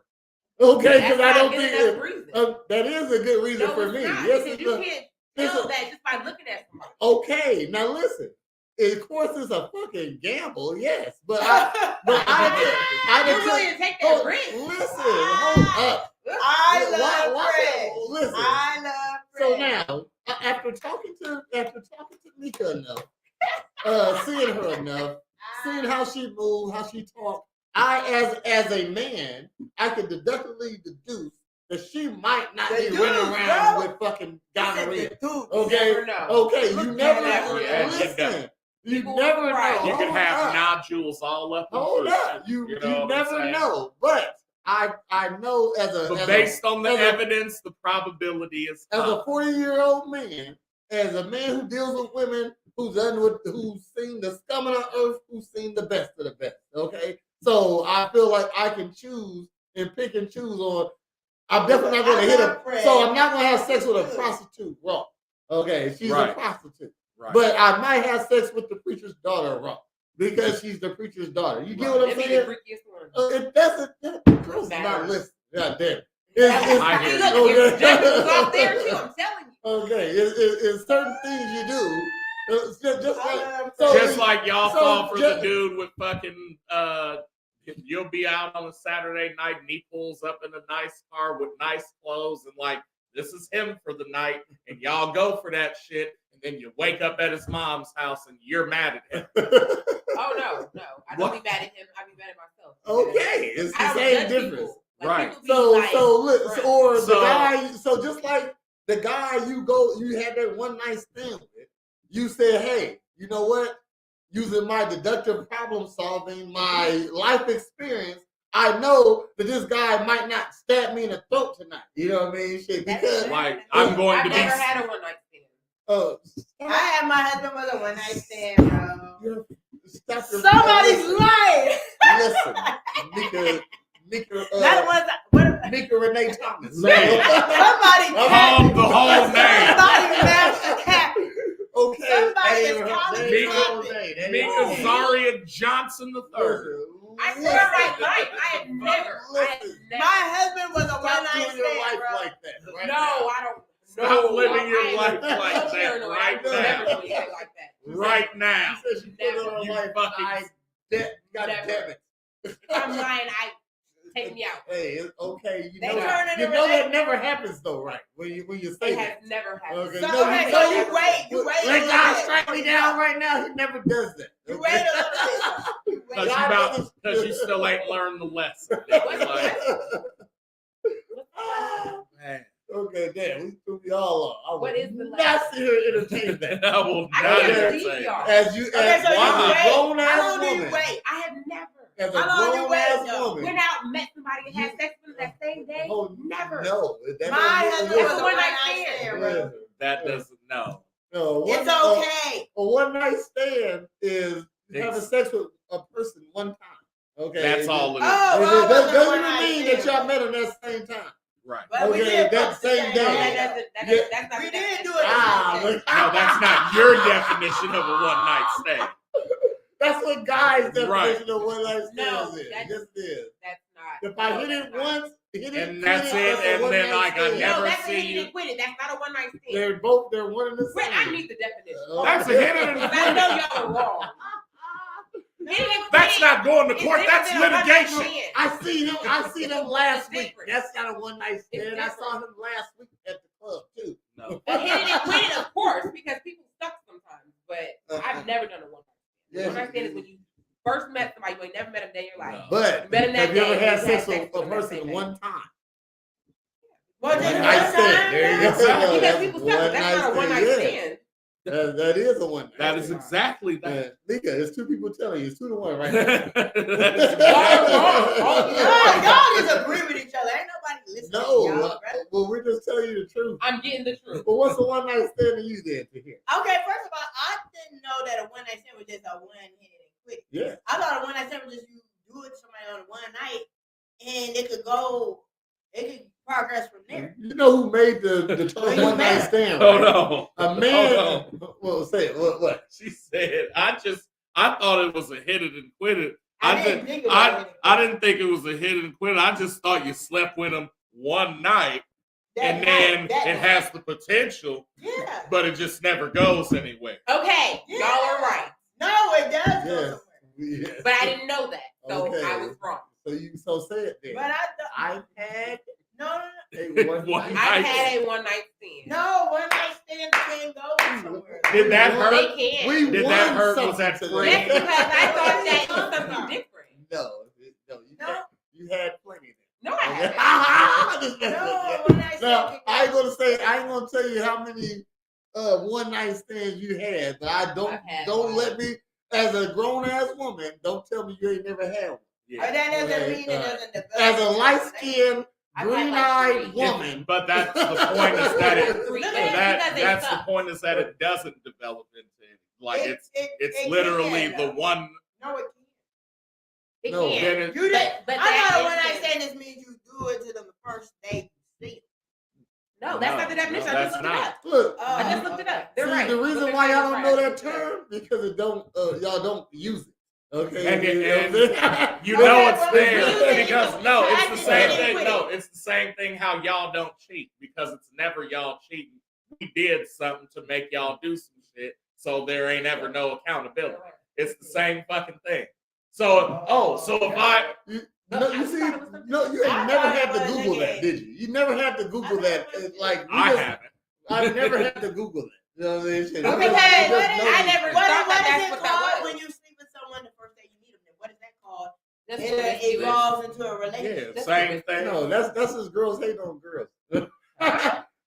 S2: Okay, because I don't think
S3: that's reason.
S2: that is a good reason
S3: No,
S2: for
S3: it's
S2: me.
S3: not,
S2: Yes,
S3: because
S2: it's
S3: you
S2: a,
S3: can't
S2: it's
S3: tell
S2: a-
S3: that just by looking at somebody.
S2: okay. Now listen. Of course, it's a fucking gamble. Yes, but I
S3: You're
S2: didn't
S3: willing to take that
S2: hold,
S3: risk.
S2: listen, hold up.
S4: I
S2: Why-
S4: love Prez.
S2: listen.
S4: I love
S2: So
S4: Prez.
S2: now, after talking to Mika enough, seeing her enough, seeing how she moved, how she talked, I as a man, I could deductively deduce that she might not
S4: The
S2: be
S4: dude,
S2: running around
S4: bro.
S2: with fucking
S4: I said
S2: gonorrhea.
S4: the dude.
S2: Okay,
S3: never know.
S2: okay, you
S4: Look
S2: never
S4: at
S2: know.
S3: that.
S2: Listen, you
S3: People
S2: never
S3: will
S2: know.
S3: cry.
S5: You can
S2: Hold
S5: have
S2: up.
S5: nodules all up. in
S2: Hold
S5: pussy.
S2: up, you
S5: know what I'm
S2: never
S5: saying?
S2: know. But I know
S5: But based on the
S2: as a-
S5: evidence, the probability is
S2: as a
S5: high.
S2: 40-year-old man, as a man who deals with women, who's seen the scum of the earth, who's seen the best of the best. Okay, so I feel like I can choose and pick and choose on. I'm definitely not going to hit her, so I'm not going to have sex with a prostitute raw. Okay, she's
S5: Right.
S2: a prostitute,
S5: Right.
S2: but I might have sex with the preacher's daughter raw because she's the preacher's daughter. You get what I'm
S3: That'd be the
S2: saying?
S3: freakiest one.
S2: It doesn't. That girl's not
S3: Matters.
S2: listening. God damn.
S5: I hear
S3: Look,
S5: you.
S3: your judgment was off there too. I'm telling you.
S2: Okay, it's certain things you do. It's just
S4: I
S2: like
S4: love
S2: so.
S4: Prez.
S5: Just like y'all
S2: so
S5: fall for
S2: just-
S5: the dude with fucking you'll be out on a Saturday night and he pulls up in a nice car with nice clothes and like this is him for the night and y'all go for that shit and then you wake up at his mom's house and you're mad at him.
S3: Oh no. I don't be mad at him. I be mad at myself.
S2: Okay, it's
S3: I
S2: the
S3: don't
S2: same
S3: judge
S2: difference.
S3: people. Like,
S5: Right.
S3: people be
S2: So
S3: like,
S2: look,
S3: right.
S2: or the
S5: So-
S2: guy. So just like the guy you had that one night stand with, you said, hey, you know what? Using my deductive problem solving, my life experience, I know that this guy might not stab me in the throat tonight. You know what I mean? Shit, because
S5: Like, I'm going
S3: I've
S5: to be-
S3: never had a one night stand.
S4: I had my husband with a one night stand, bro.
S2: stop your
S4: Somebody's
S2: listen,
S4: lying.
S2: Listen, Mika,
S4: That was what?
S2: Mika Renee Thomas.
S5: Man.
S4: Somebody
S5: Call the whole name.
S4: Somebody left happy.
S2: Okay,
S4: Somebody
S2: that
S4: is
S2: ain't her-
S4: calling
S2: that ain't
S5: me.
S2: her whole name. That ain't
S5: Mika
S2: her name.
S5: Zaria Johnson III.
S3: I swear my life. I have never.
S4: My husband was a
S2: Stop
S4: one night
S2: living your
S4: stand,
S2: life
S4: bro.
S2: like that. Right
S3: No,
S2: now.
S3: I don't.
S5: Stop
S3: no,
S5: living your
S3: I am
S5: life
S3: so
S5: like that
S3: paranoid.
S5: right
S3: I would
S5: now.
S3: never do anything like that.
S5: Right now.
S2: She said she put it on
S5: You
S2: her life.
S5: fucking-
S2: God
S3: Never.
S2: damn it.
S3: If I'm lying, take me out.
S2: Hey, it's okay.
S4: They turn it
S2: you
S4: into
S2: know that
S4: relate-
S2: never happens though, right? When you say
S3: It
S2: that.
S3: has never happened.
S2: Okay,
S4: So,
S2: no,
S4: okay,
S2: you
S4: so
S2: know
S4: you wait. You wait.
S2: Let
S4: a
S2: God
S4: little bit.
S2: strike me down right now. He never does that.
S4: You wait a little bit. You wait.
S5: Because you still ain't learned the lesson.
S3: What's the
S5: Like,
S2: Man. Okay, damn, we threw me all off. I
S3: What
S2: will
S3: is the
S2: not
S3: lesson?
S2: sit here and entertain that.
S5: I will
S3: I
S5: not
S3: can't
S2: Okay.
S3: believe
S5: say
S3: y'all.
S2: As you,
S4: Okay,
S2: as
S4: so you
S2: a
S4: wait.
S2: grown
S4: How
S2: ass
S4: long do you
S2: woman,
S4: wait?
S3: I have never
S2: as a
S4: How long you
S2: grown
S4: wait,
S2: ass
S4: though?
S2: woman,
S3: went out and met somebody and had sex with them that same day.
S2: Oh,
S3: Never.
S2: No, that
S4: My
S2: doesn't
S4: husband
S2: work.
S4: was a one night stand, bro.
S5: that doesn't know.
S2: No,
S4: It's okay.
S2: A one night stand is having
S5: Ex-
S2: sex with a person one time. Okay,
S5: That's all it is.
S4: Oh,
S2: It
S4: well,
S2: doesn't
S4: it wasn't a
S2: mean
S4: one-night
S2: that y'all
S4: stand.
S2: met on that same time.
S5: Right.
S4: But we
S2: Okay,
S4: did
S2: that
S4: fuck the
S2: same
S4: same
S2: day.
S3: No,
S4: day.
S3: that's not.
S4: We
S3: that's
S4: did
S3: not-
S4: do it.
S2: Ah,
S4: the
S2: look.
S5: No, that's not your definition of a one night stand.
S2: That's what guys' definition
S5: Right.
S2: of one night
S3: No,
S2: stands is.
S3: that's-
S2: Yes, it is.
S3: That's not.
S2: If I
S3: no,
S2: hit
S3: that's
S2: it
S3: not.
S2: once, hit it,
S5: And
S2: quit
S5: that's it,
S2: that's a
S5: and then,
S2: one-night
S5: like, I
S2: stand.
S5: never
S3: No, that's a
S5: see
S3: hit
S5: you.
S3: and quit it. That's not a one night stand.
S2: They're one and the
S3: Wait,
S2: same.
S3: I need the definition.
S5: That's a hit and a
S3: Because I know y'all are wrong. Hitting and
S5: That's
S3: quitting
S5: not going to
S3: is
S5: court.
S3: different
S5: That's
S3: than a one-night
S5: litigation.
S3: stand.
S2: I seen him last
S3: It's
S2: week.
S3: different.
S2: That's not a one night stand.
S3: It's
S2: I saw him last week at the club too.
S5: No.
S3: A hitting and quitting, of course, because people suck sometimes. But I've never done a one night stand.
S2: Yes,
S3: One night stand is when you first met somebody, ain't never met him day in your life.
S5: No.
S2: But
S3: You met him that
S2: have you ever
S3: day,
S2: had
S3: you
S2: sex
S3: had sex
S2: with a
S3: with him that
S2: person
S3: same day.
S2: one time?
S4: Well,
S2: One
S4: just
S2: night
S4: one
S2: stand.
S4: time.
S2: There you go.
S5: Exactly.
S3: Because
S2: That's
S3: people tell
S2: one
S3: that's not a
S2: night
S3: one night
S2: stand.
S3: stand.
S2: That is a one night
S5: That is
S2: stand.
S5: exactly that.
S2: Nika, it's two people telling you. It's 2-1 right now.
S5: That is
S3: Y'all
S5: exactly
S3: wrong.
S4: Y'all disagree with each other. Ain't nobody listening to
S2: No,
S4: y'all, right?
S2: well, we're just telling you the truth.
S3: I'm getting the truth.
S2: But what's a one night stand to you then to hear?
S4: Okay, first of all, I didn't know that a one night stand was just a one hit and quit.
S2: Yeah.
S4: I thought a one night stand was just you do it to somebody on one night and it could progress from there.
S2: You know who made the term
S4: You
S2: one night
S4: mad?
S2: stand?
S5: Oh
S2: Right?
S5: no.
S2: A man.
S5: Hold on.
S2: Well, say it. What?
S5: She said, I thought it was a hit it and quit it.
S4: I didn't think about it.
S5: I didn't think it was a hit and quit it. I just thought you slept with him one night and then it has the potential,
S4: Yeah.
S5: but it just never goes anywhere.
S3: Okay,
S4: Yeah.
S3: y'all are right.
S4: No, it does go
S2: Yes.
S4: somewhere.
S2: Yes.
S3: But I didn't know that. So
S2: Okay.
S3: I was wrong.
S2: So say it then.
S4: But
S2: I had
S4: no.
S2: a one
S5: One
S2: night.
S3: I
S5: night
S3: had a one night stand.
S4: No, one night stand can go somewhere.
S5: Did that
S2: We
S5: hurt?
S3: They can.
S2: We
S5: Did
S2: won
S5: that hurt? Was
S2: something
S5: that
S2: today.
S5: free?
S3: Yes, because I thought that was something different.
S2: No, you had plenty.
S3: No, I
S2: Then.
S3: haven't.
S4: No, one night stand
S2: Now,
S4: can
S2: I ain't gonna tell you how many one night stands you had, but
S3: I've had one.
S2: let me, as a grown ass woman, don't tell me you ain't never had one.
S4: But that doesn't
S2: Okay,
S4: mean it doesn't develop.
S2: As a light skinned,
S3: I've had
S2: green
S3: like
S2: eyed
S3: three.
S2: woman.
S5: But that's the point is that it
S3: Three.
S5: that's the
S3: suck.
S5: point is that it doesn't develop into it. Like it's
S4: it
S5: literally
S4: can,
S5: the
S4: though.
S5: one.
S4: No, it can't.
S3: It
S2: No.
S3: can.
S5: Then it,
S4: You didn't.
S3: But
S4: I
S3: that
S4: thought
S3: is
S4: when I
S3: the-
S4: say this means you do it to them the first day you see it.
S3: No, that's not the definition. I
S5: that's
S3: just looked
S5: not.
S3: it up.
S2: Look,
S3: I just looked it up. They're
S2: see,
S3: right.
S2: the
S3: What
S2: reason
S3: they're
S2: why
S3: saying
S2: y'all
S3: is
S2: don't
S3: right.
S2: know
S3: I
S2: that
S3: looked it up.
S2: term because it don't y'all don't use it. Okay,
S5: And
S2: you know what I'm saying?
S5: you
S4: Okay,
S5: know it's
S4: well,
S5: there
S4: use it.
S5: because no, it's the
S4: Practice
S5: same
S4: it.
S5: thing. No, it's the same thing how y'all don't cheat because it's never y'all cheating. We did something to make y'all do some shit, so there ain't ever no accountability. It's the same fucking thing. So so if I
S2: No, you see, no, you ain't never had to Google that, did you? You never had to Google that. Like
S5: haven't.
S2: I've never had to Google that. You know what I mean? Shit,
S3: Okay,
S2: you just know
S3: I
S2: these
S3: never
S2: things.
S4: What
S3: thought
S4: is
S3: that's
S4: it
S3: what that
S4: called
S3: was.
S4: when you sleep with someone the first day you meet them? What is that called?
S3: That's
S4: And it
S3: promiscuous.
S4: evolves into a relationship.
S5: Yeah, same thing.
S2: No, that's just girls hate on girls.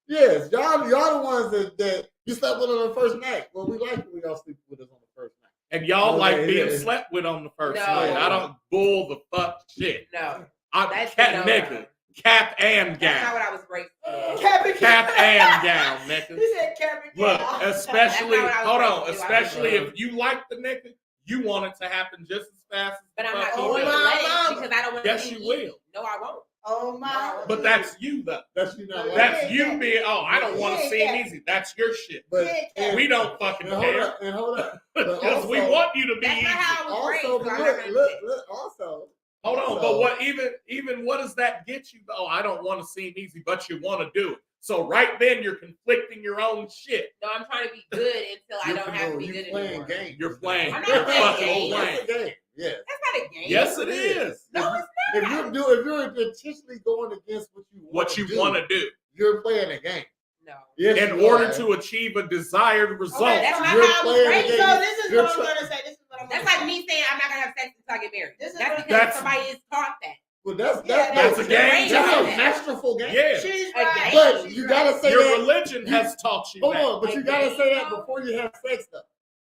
S2: Yes, y'all the ones that you slept with on the first night. Well, we like it when y'all sleep with us on the first night.
S5: And y'all
S2: Okay,
S5: like being
S2: yeah.
S5: slept with on the first
S3: No.
S5: night. I don't bull the fuck shit.
S3: No,
S5: I
S3: that's
S5: cat
S3: no,
S5: nigga, cap and
S3: that's not
S5: gown,
S3: what I was raised for.
S5: cap and gown, nigga.
S4: He said cap and
S5: Look,
S4: gown.
S5: especially
S3: That's not what I was
S5: hold on,
S3: raised to do.
S5: especially
S2: I was-
S5: if you like the nigga, you want it to happen just as fast as
S3: But
S5: the
S3: I'm not
S5: fuck
S3: going
S5: you
S3: to
S5: will.
S4: my
S3: let it
S4: mama.
S3: because I don't want to.
S5: Yes, you will.
S3: No, I won't.
S4: Oh my.
S5: But that's you though.
S2: That's you not like
S5: That's
S2: it.
S5: you being. Oh, I don't want to
S4: Yeah,
S5: seem
S4: yeah.
S5: easy. That's your shit.
S2: But
S4: Yeah,
S2: and-
S5: We don't fucking
S2: and hold
S5: care
S2: up, and hold up. But
S5: because we
S2: also-
S5: want you to be
S3: That's
S5: easy.
S3: not how I was raised.
S2: Also,
S3: So I'm not
S2: look,
S3: gonna do
S2: look,
S3: it.
S2: look, also.
S5: Hold on,
S2: also-
S5: but what even what does that get you? Oh, I don't want to seem easy, but you want to do it. So right then you're conflicting your own shit.
S3: No, I'm trying to be good until I don't have to be
S2: you
S3: good
S2: playing
S3: anymore.
S2: games.
S5: You're playing.
S3: I'm not
S5: You're
S3: playing
S5: fucking
S3: games.
S5: playing.
S2: That's a game. Yes.
S3: That's not a game.
S5: Yes, it is.
S3: No, it's
S2: If
S3: not.
S2: you're intentionally going against
S5: What you want to do
S2: you're playing a game.
S3: No.
S2: Yes,
S5: in
S2: you
S5: order
S2: are.
S5: to achieve a desired result.
S4: Okay,
S3: That's not
S2: You're
S3: how I was
S2: playing a
S3: raised.
S2: game.
S4: So this is
S2: You're
S4: what I'm
S2: try-
S4: gonna say. This is what I'm
S3: That's
S4: gonna
S3: like me saying I'm not gonna have sex until I get married.
S4: This is
S3: That's
S4: what-
S3: because somebody is taught that.
S2: Well, that's
S4: That's
S5: a game,
S2: That's
S3: too.
S2: a masterful game.
S5: Yeah,
S4: She's
S3: A
S4: right.
S3: game.
S2: But
S4: She's
S2: you
S4: right.
S2: gotta say
S5: your
S2: that.
S5: religion has taught you
S2: Hold
S5: that.
S2: on, but you
S3: A
S2: gotta say that
S3: game, though?
S2: before you have sex, though.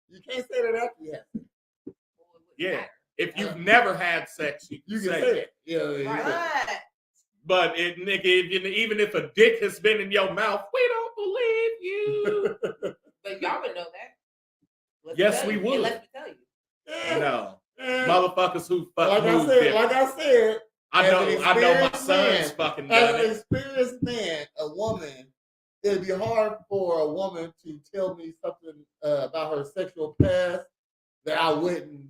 S2: You can't say that after you have sex.
S5: Yeah. If you've never had sex, you
S2: You
S5: can
S2: can
S5: say
S2: say
S5: it.
S2: it. Yeah,
S3: Right.
S4: Right.
S5: But it, nigga, even if a dick has been in your mouth, we don't believe you.
S3: But y'all would know that. Let's
S5: Yes,
S3: tell
S5: we
S3: you.
S5: would.
S3: Unless we tell you.
S2: Yeah.
S5: No,
S2: Yeah.
S5: motherfuckers who fuck
S2: Like
S5: move
S2: I
S5: different.
S2: said,
S5: I
S2: as
S5: know
S2: an
S5: my
S2: experienced
S5: son's
S2: man,
S5: fucking
S2: as
S5: done
S2: an
S5: it.
S2: experienced man, a woman, it'd be hard for a woman to tell me something about her sexual past that I wouldn't.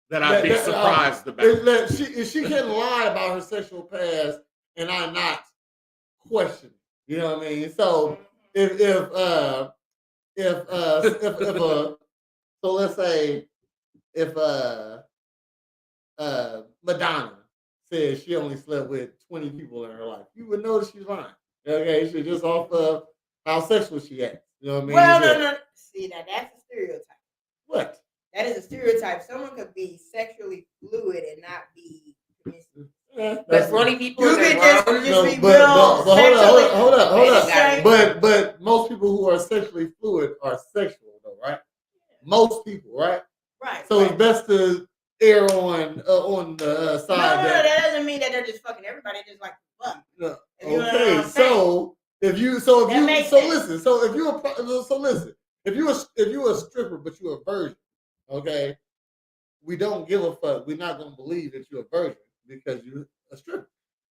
S5: That I'd be surprised about.
S2: If she can lie about her sexual past and I not question it, you know what I mean? So if so let's say if Madonna says she only slept with 20 people in her life, you would know that she's lying. Okay, she's just off of how sexual she acts. You know what I mean?
S4: Well,
S2: Yeah.
S4: no. See, now that's a stereotype.
S2: What?
S4: That is a stereotype. Someone could be sexually fluid and not be promiscuous.
S3: But 20 people
S4: You
S3: in the
S4: could just
S3: room.
S2: No,
S4: be
S2: but
S4: real sexually.
S2: hold up.
S3: Exactly.
S2: But most people who are sexually fluid are sexual, though, right? Most people, right?
S4: Right.
S2: So
S4: right.
S2: it's best to err on the side
S4: No,
S2: that.
S4: that doesn't mean that they're just fucking everybody. Just like fuck.
S2: No.
S4: If you know what
S2: Okay,
S4: I'm saying.
S2: so if you a stripper but you're a virgin, okay, we don't give a fuck. We're not gonna believe that you're a virgin because you're a stripper.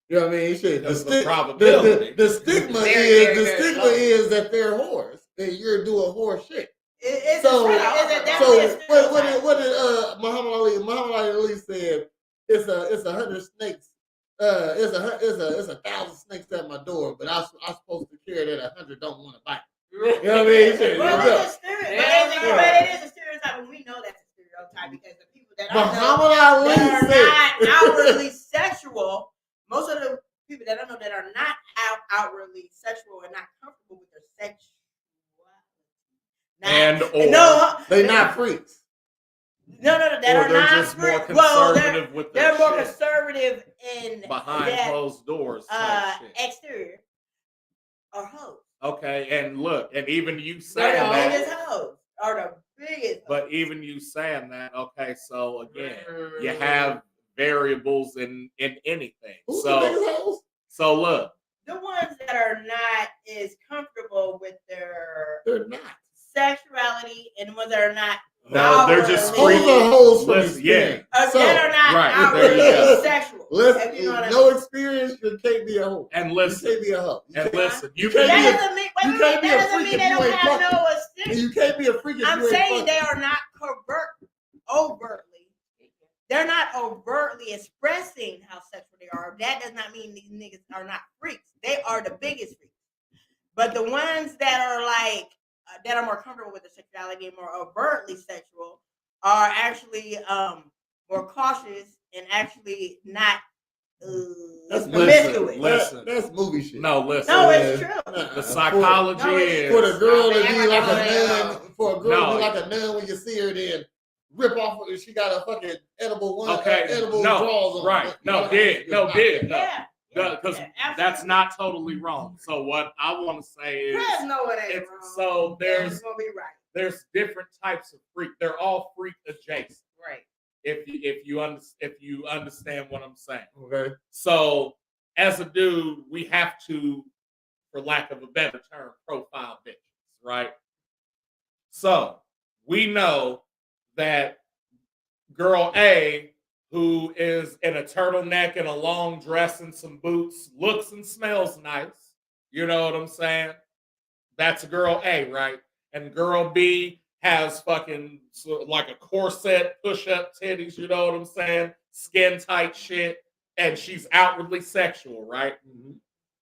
S2: You know what I mean? Shit.
S5: Because the probability.
S2: The stigma is that they're whores. That you're doing whore shit.
S4: It's
S2: So
S4: what
S2: what did Muhammad Ali said? It's 100 snakes. It's a 1,000 snakes at my door, but I'm supposed to care that 100 don't want to bite. You know what I mean? Shit,
S4: Well,
S2: yeah.
S4: it is a stereotype, and we know that's a stereotype because the people that
S2: Muhammad
S4: I
S2: Ali
S4: know that are
S2: said.
S4: not outwardly sexual, most of the people that I know that are not outwardly sexual and not comfortable with their sexuality.
S2: They're not freaks.
S4: No, that
S5: Or
S4: are
S5: they're
S4: not
S5: just more
S4: freaks. Well,
S5: conservative with their
S4: they're more
S5: shit.
S4: conservative in
S5: Behind
S4: that,
S5: closed doors type shit.
S4: exterior or hoes.
S5: Okay, and look, and even you
S4: They're
S5: saying
S4: the
S5: that,
S4: biggest hoes. Are the biggest.
S5: but even you saying that, okay, so again, you have variables in anything.
S2: Who's the biggest
S5: So
S2: hoes?
S5: so look,
S4: The ones that are not as comfortable with their
S2: They're not.
S4: sexuality and the ones that are not
S5: no, they're just
S4: outwardly-
S2: Hoes are hoes from
S5: Listen, yeah.
S2: experience.
S4: that are not
S5: right, there you
S4: outwardly
S5: go.
S4: sexual.
S2: Listen,
S4: If you know what I
S2: no
S4: mean.
S2: experience, you can't be a hoe.
S5: and
S2: You
S5: listen,
S2: can't be a hoe.
S5: and listen, you
S2: can't
S5: can
S2: be a-
S4: That doesn't mean,
S2: you can't be a
S4: that doesn't
S2: freak
S4: mean
S2: if
S4: they
S2: you
S4: don't
S2: ain't
S4: have
S2: fucking.
S4: no
S2: And
S4: assistance.
S2: you can't be a freak if
S4: I'm
S2: you ain't
S4: saying
S2: fucking.
S4: they are not overtly. They're not overtly expressing how sexual they are. That does not mean these niggas are not freaks. They are the biggest freaks. But the ones that are like that are more comfortable with their sexuality and more overtly sexual are actually more cautious and actually not
S2: That's
S4: promiscuous.
S5: listen.
S2: That's movie shit.
S5: no, listen.
S4: No, it's true.
S5: The psychology
S4: No, it's
S5: is
S2: For the girl to
S3: Stop
S2: be
S3: it.
S2: like a
S3: No.
S2: nun, for a girl
S5: No.
S2: to be like a nun when you see her, then rip off. She got a fucking edible one.
S5: Okay,
S2: edible
S5: no,
S2: draws on.
S5: right. No, did. No.
S4: Yeah.
S5: Because that's not totally wrong. So what I want to say is,
S4: Prez know it ain't
S5: it's-
S4: wrong.
S5: so there's-
S4: It's gonna be right.
S5: there's different types of freak. They're all freak adjacent.
S3: Right.
S5: If you understand what I'm saying.
S2: Okay.
S5: So as a dude, we have to, for lack of a better term, profile bitches, right? So we know that girl A, who is in a turtleneck and a long dress and some boots, looks and smells nice. You know what I'm saying? That's girl A, right? And girl B has fucking like a corset, push-up titties, you know what I'm saying? Skin tight shit. And she's outwardly sexual, right?
S2: Mm-hmm.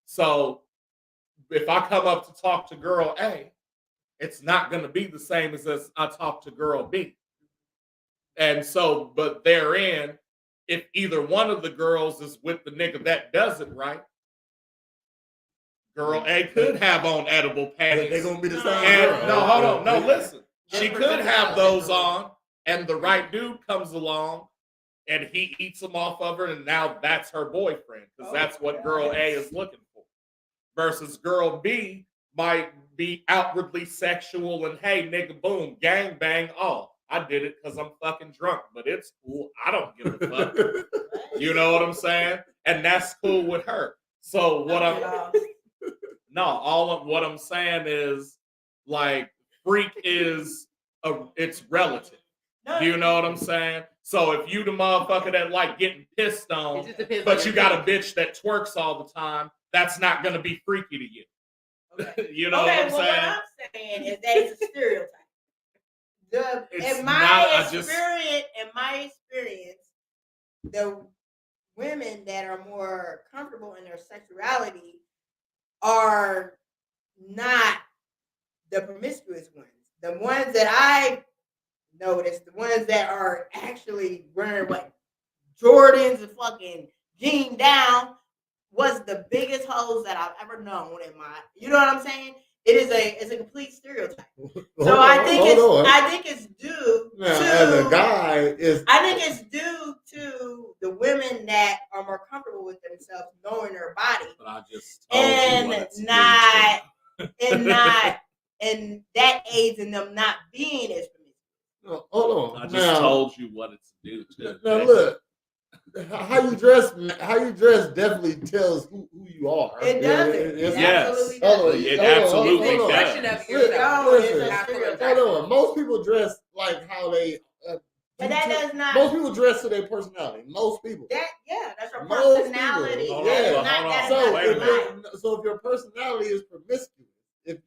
S5: So if I come up to talk to girl A, it's not going to be the same as I talk to girl B. And so, but therein, if either one of the girls is with the nigga that does it right, girl A could have on edible panties.
S2: They're gonna be the same.
S5: And
S2: girl.
S5: no, hold on. No, listen. She
S3: Different
S5: could have
S3: personalities.
S5: those on, and the right dude comes along, and he eats them off of her, and now that's her boyfriend, because that's what girl A is looking for. Versus girl B might be outwardly sexual, and hey, nigga, boom, gang bang, oh, I did it because I'm fucking drunk, but it's cool. I don't give a fuck. You know what I'm saying? And that's cool with her. So what all of what I'm saying is, like, freak is it's relative. You know what I'm saying? So if you the motherfucker that like getting pissed
S3: It
S5: on,
S3: just depends
S5: but
S3: on
S5: you
S3: your
S5: got a
S3: freak.
S5: bitch that twerks all the time, that's not gonna be freaky to you.
S4: Okay.
S5: You know what I'm
S4: What
S5: saying?
S4: I'm saying is that it's a stereotype.
S5: It's
S4: In
S5: not,
S4: my
S5: I just-
S4: experience, the women that are more comfortable in their sexuality are not the promiscuous ones. The ones that I noticed, the ones that are actually wearing what Jordans and fucking jean down, was the biggest hoes that I've ever known in my. You know what I'm saying? It's a complete stereotype. So I think it's due
S2: Now, as a guy,
S4: I think it's due to the women that are more comfortable with themselves knowing their body.
S5: But I just told you what it's
S4: not
S5: due
S4: and not and that aids in them not being as promiscuous.
S2: no, hold
S5: to.
S2: on.
S5: I just told you what it's due to.
S2: Now look, how you dress definitely tells who you are.
S4: It does.
S2: It's-
S4: It
S5: Yes.
S4: absolutely
S2: Hold on,
S4: does.
S5: It
S2: hold on,
S5: absolutely
S2: hold on.
S3: Expression
S5: does.
S3: of yourself.
S2: Listen,
S4: it's a
S3: Absolutely.
S4: stereotype.
S2: hold on. Most people dress like how they.
S4: But that does not.
S2: Most people dress to their personality. Most people.
S4: That's your
S2: Most
S4: personality.
S2: people.
S5: Hold
S2: Yeah.
S5: on,
S4: That's not,
S5: hold
S4: that's
S5: on.
S2: So
S4: not
S5: Wait a
S2: if,
S5: minute.
S2: if your personality is promiscuous, if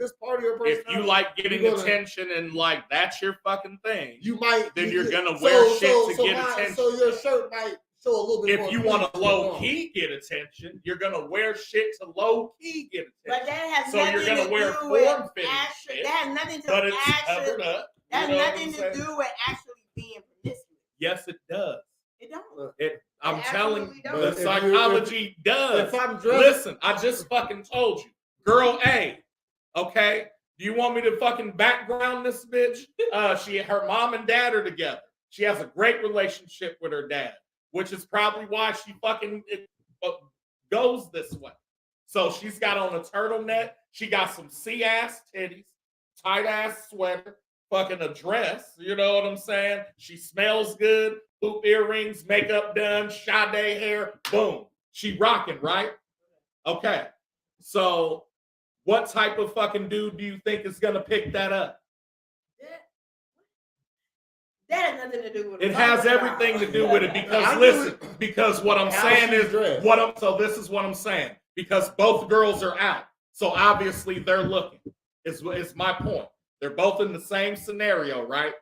S2: it's part of your
S5: If
S2: personality,
S5: you like getting
S2: you're gonna-
S5: attention and like that's your fucking thing,
S2: you might.
S5: then you're gonna
S2: so-
S5: wear
S2: so-
S5: shit to
S2: so
S5: get
S2: my-
S5: attention.
S2: So your shirt might show a little bit more.
S5: If you want to
S2: please
S5: low
S2: on.
S5: key get attention, you're gonna wear shit to low key get
S4: But
S5: attention.
S4: that has
S5: So
S4: nothing
S5: you're gonna
S4: to
S5: wear
S4: do with
S5: form-fitting
S4: actually.
S5: shit,
S4: That has nothing to
S5: But it's
S4: actually.
S5: covered up.
S4: That
S5: You
S4: has
S5: know what
S4: nothing
S5: I'm
S4: to
S5: saying?
S4: do with actually being promiscuous.
S5: Yes, it does.
S4: It don't.
S5: I'm
S4: It
S5: telling
S4: absolutely
S5: you,
S4: don't.
S5: the
S2: But if
S5: psychology does.
S2: If I'm dressed,
S5: Listen, I just fucking told you. Girl A, okay? Do you want me to fucking background this bitch? Her mom and dad are together. She has a great relationship with her dad, which is probably why she fucking goes this way. So she's got on a turtleneck. She got some C-ass titties, tight-ass sweater, fucking a dress. You know what I'm saying? She smells good. Hoop earrings, makeup done, Sade hair. Boom. She rocking, right? Okay. So what type of fucking dude do you think is going to pick that up?
S4: That has nothing to do with
S5: It has everything to do with it because listen, because what I'm saying is so this is what I'm saying. Because both girls are out. So obviously they're looking. It's my point. They're both in the same scenario, right?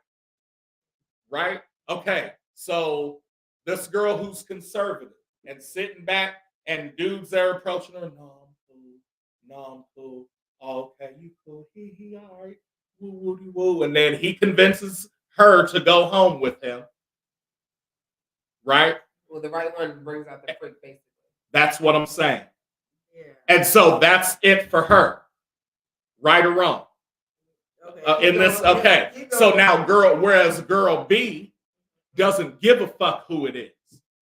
S5: Right? Okay. So this girl who's conservative and sitting back and dudes are approaching her, no, I'm cool. No, I'm cool. Oh, okay, you cool. He all right. Woo, woo, woo. And then he convinces her to go home with him. Right?
S3: Well, the right one brings out the freak, basically.
S5: That's what I'm saying.
S4: Yeah.
S5: And so that's it for her. Right or wrong?
S4: Okay.
S5: In this, okay. So now whereas girl B doesn't give a fuck who it is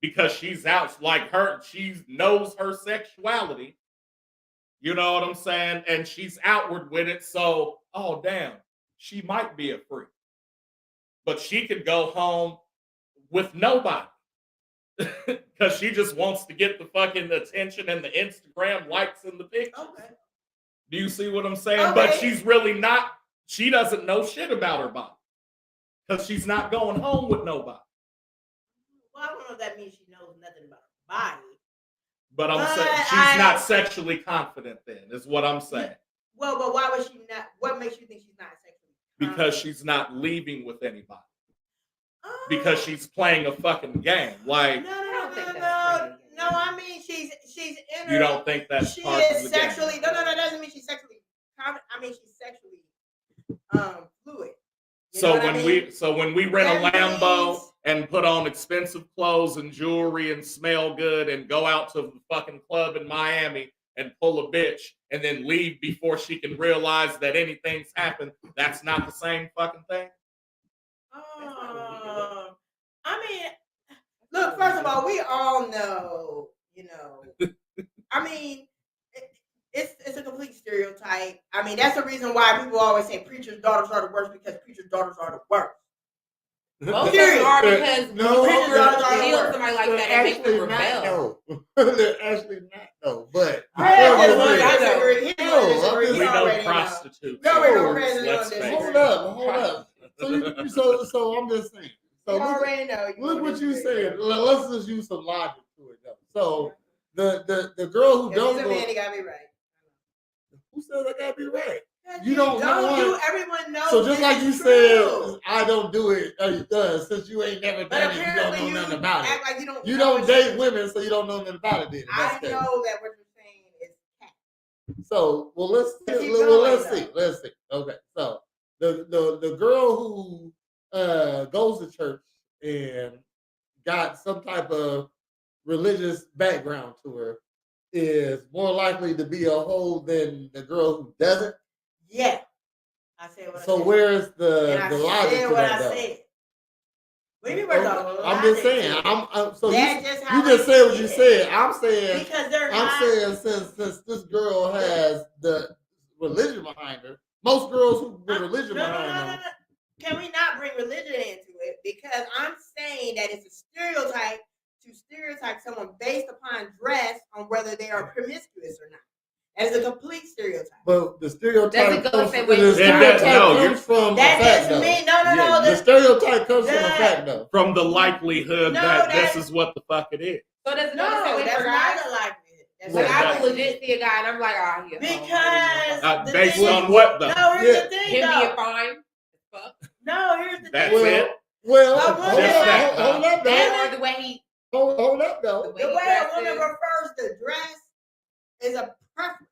S5: because she's out like her, she knows her sexuality. You know what I'm saying? And she's outward with it. So, oh damn, she might be a freak. But she could go home with nobody. Because she just wants to get the fucking attention and the Instagram likes and the pictures.
S4: Okay.
S5: Do you see what I'm saying? But she's really not, she doesn't know shit about her body. Because she's not going home with nobody.
S4: Well, I don't know if that means she knows nothing about her body.
S5: But I'm saying she's not sexually confident then, is what I'm saying.
S4: Well, but why would she not? What makes you think she's not sexually confident?
S5: Because she's not leaving with anybody. Because she's playing a fucking game. Like,
S4: No. I mean, she's in her.
S5: you don't think that's
S4: she
S5: part
S4: is
S5: of the
S4: sexually.
S5: game?
S4: No, that doesn't mean she's sexually confident. I mean, she's sexually fluid. You know
S5: So
S4: what I mean?
S5: when we rent a
S4: That
S5: Lambo
S4: means-
S5: and put on expensive clothes and jewelry and smell good and go out to the fucking club in Miami and pull a bitch and then leave before she can realize that anything's happened, that's not the same fucking thing?
S4: I mean, look. First of all, we all know. I mean, it's a complete stereotype. I mean, that's the reason why people always say preachers' daughters are the worst because preachers' daughters are the worst.
S3: Most of them are because
S2: No,
S3: when
S4: preachers are
S3: you deal
S4: worse.
S3: with somebody like that, it makes them rebel.
S2: They're actually not though. But
S4: Prez
S3: know.
S4: disagree. He
S2: No,
S4: don't disagree.
S2: I'm
S5: We
S4: He
S2: just-
S5: know
S4: already
S5: prostitutes.
S4: No, we know
S5: are
S4: Prez
S5: let's
S4: don't
S5: face
S4: disagree.
S5: it.
S2: hold up. So I'm just saying. So
S4: You
S2: look,
S4: already know.
S2: look what you said. Let's just use some logic to it though. So the girl who
S4: If
S2: don't
S4: he's a
S2: go,
S4: man, he gotta be right.
S2: who says I gotta be right?
S4: You
S2: don't know
S4: do.
S2: it.
S4: Everyone knows.
S2: So just
S4: this
S2: like
S4: is
S2: you
S4: true.
S2: said, I don't do it. Since you ain't never
S4: But
S2: done it, you don't
S4: apparently
S2: know
S4: you
S2: nothing about it.
S4: act like you don't.
S2: You
S4: know
S2: don't
S4: what
S2: date women, so you don't know nothing about it. Then
S4: I
S2: That's the
S4: know that what you're saying is cat.
S2: So let's
S4: Keep
S2: see.
S4: going,
S2: Let's see. Okay, so the girl who goes to church and got some type of religious background to her is more likely to be a hoe than the girl who doesn't.
S4: Yeah, I said what I
S2: So
S4: said.
S2: where's
S4: And
S2: the
S4: I
S2: logic
S4: said
S2: to
S4: what
S2: that
S4: I
S2: though?
S4: said. What do you mean where's the
S2: I'm just
S4: logic
S2: saying.
S4: to it?
S2: I'm so
S4: That's just how
S2: you just
S4: they
S2: said what you
S4: is.
S2: said. I'm saying
S4: Because they're
S2: I'm
S4: not.
S2: saying since this girl has the religion behind her, most girls who put religion behind them.
S4: Can we not bring religion into it? Because I'm saying that it's a stereotype to stereotype someone based upon dress on whether they are promiscuous or not. That is a complete stereotype.
S2: But the stereotype
S3: Does it go
S2: comes
S3: the same
S2: from
S3: way
S2: the
S3: with
S2: stereotype
S5: no,
S2: comes from
S4: That
S2: a fact
S4: doesn't
S2: though.
S4: mean no.
S2: The stereotype comes from a fact though.
S5: From the likelihood
S4: No,
S5: that
S4: that's-
S5: this is what the fuck it is.
S3: So does it go the
S4: No,
S3: same way
S4: that's
S3: for
S4: not
S3: guys?
S4: the likelihood. That's
S3: Like
S2: Well,
S3: I
S5: that's-
S3: will legit see a guy and I'm like, ah, he a hoe.
S4: Because the
S5: Based
S4: thing
S5: on
S4: is-
S5: what though?
S4: No, here's
S2: Yeah.
S4: the thing
S3: him being
S4: though.
S3: fine. Fuck.
S4: No, here's the
S5: That's
S4: thing.
S5: it.
S2: Well,
S4: But
S2: hold
S4: women
S2: up,
S5: like-
S2: hold up though.
S3: And or the way he
S2: Hold up though.
S3: the
S4: The
S3: way
S4: way
S3: he
S4: a woman
S3: dresses.
S4: prefers to dress is a preference.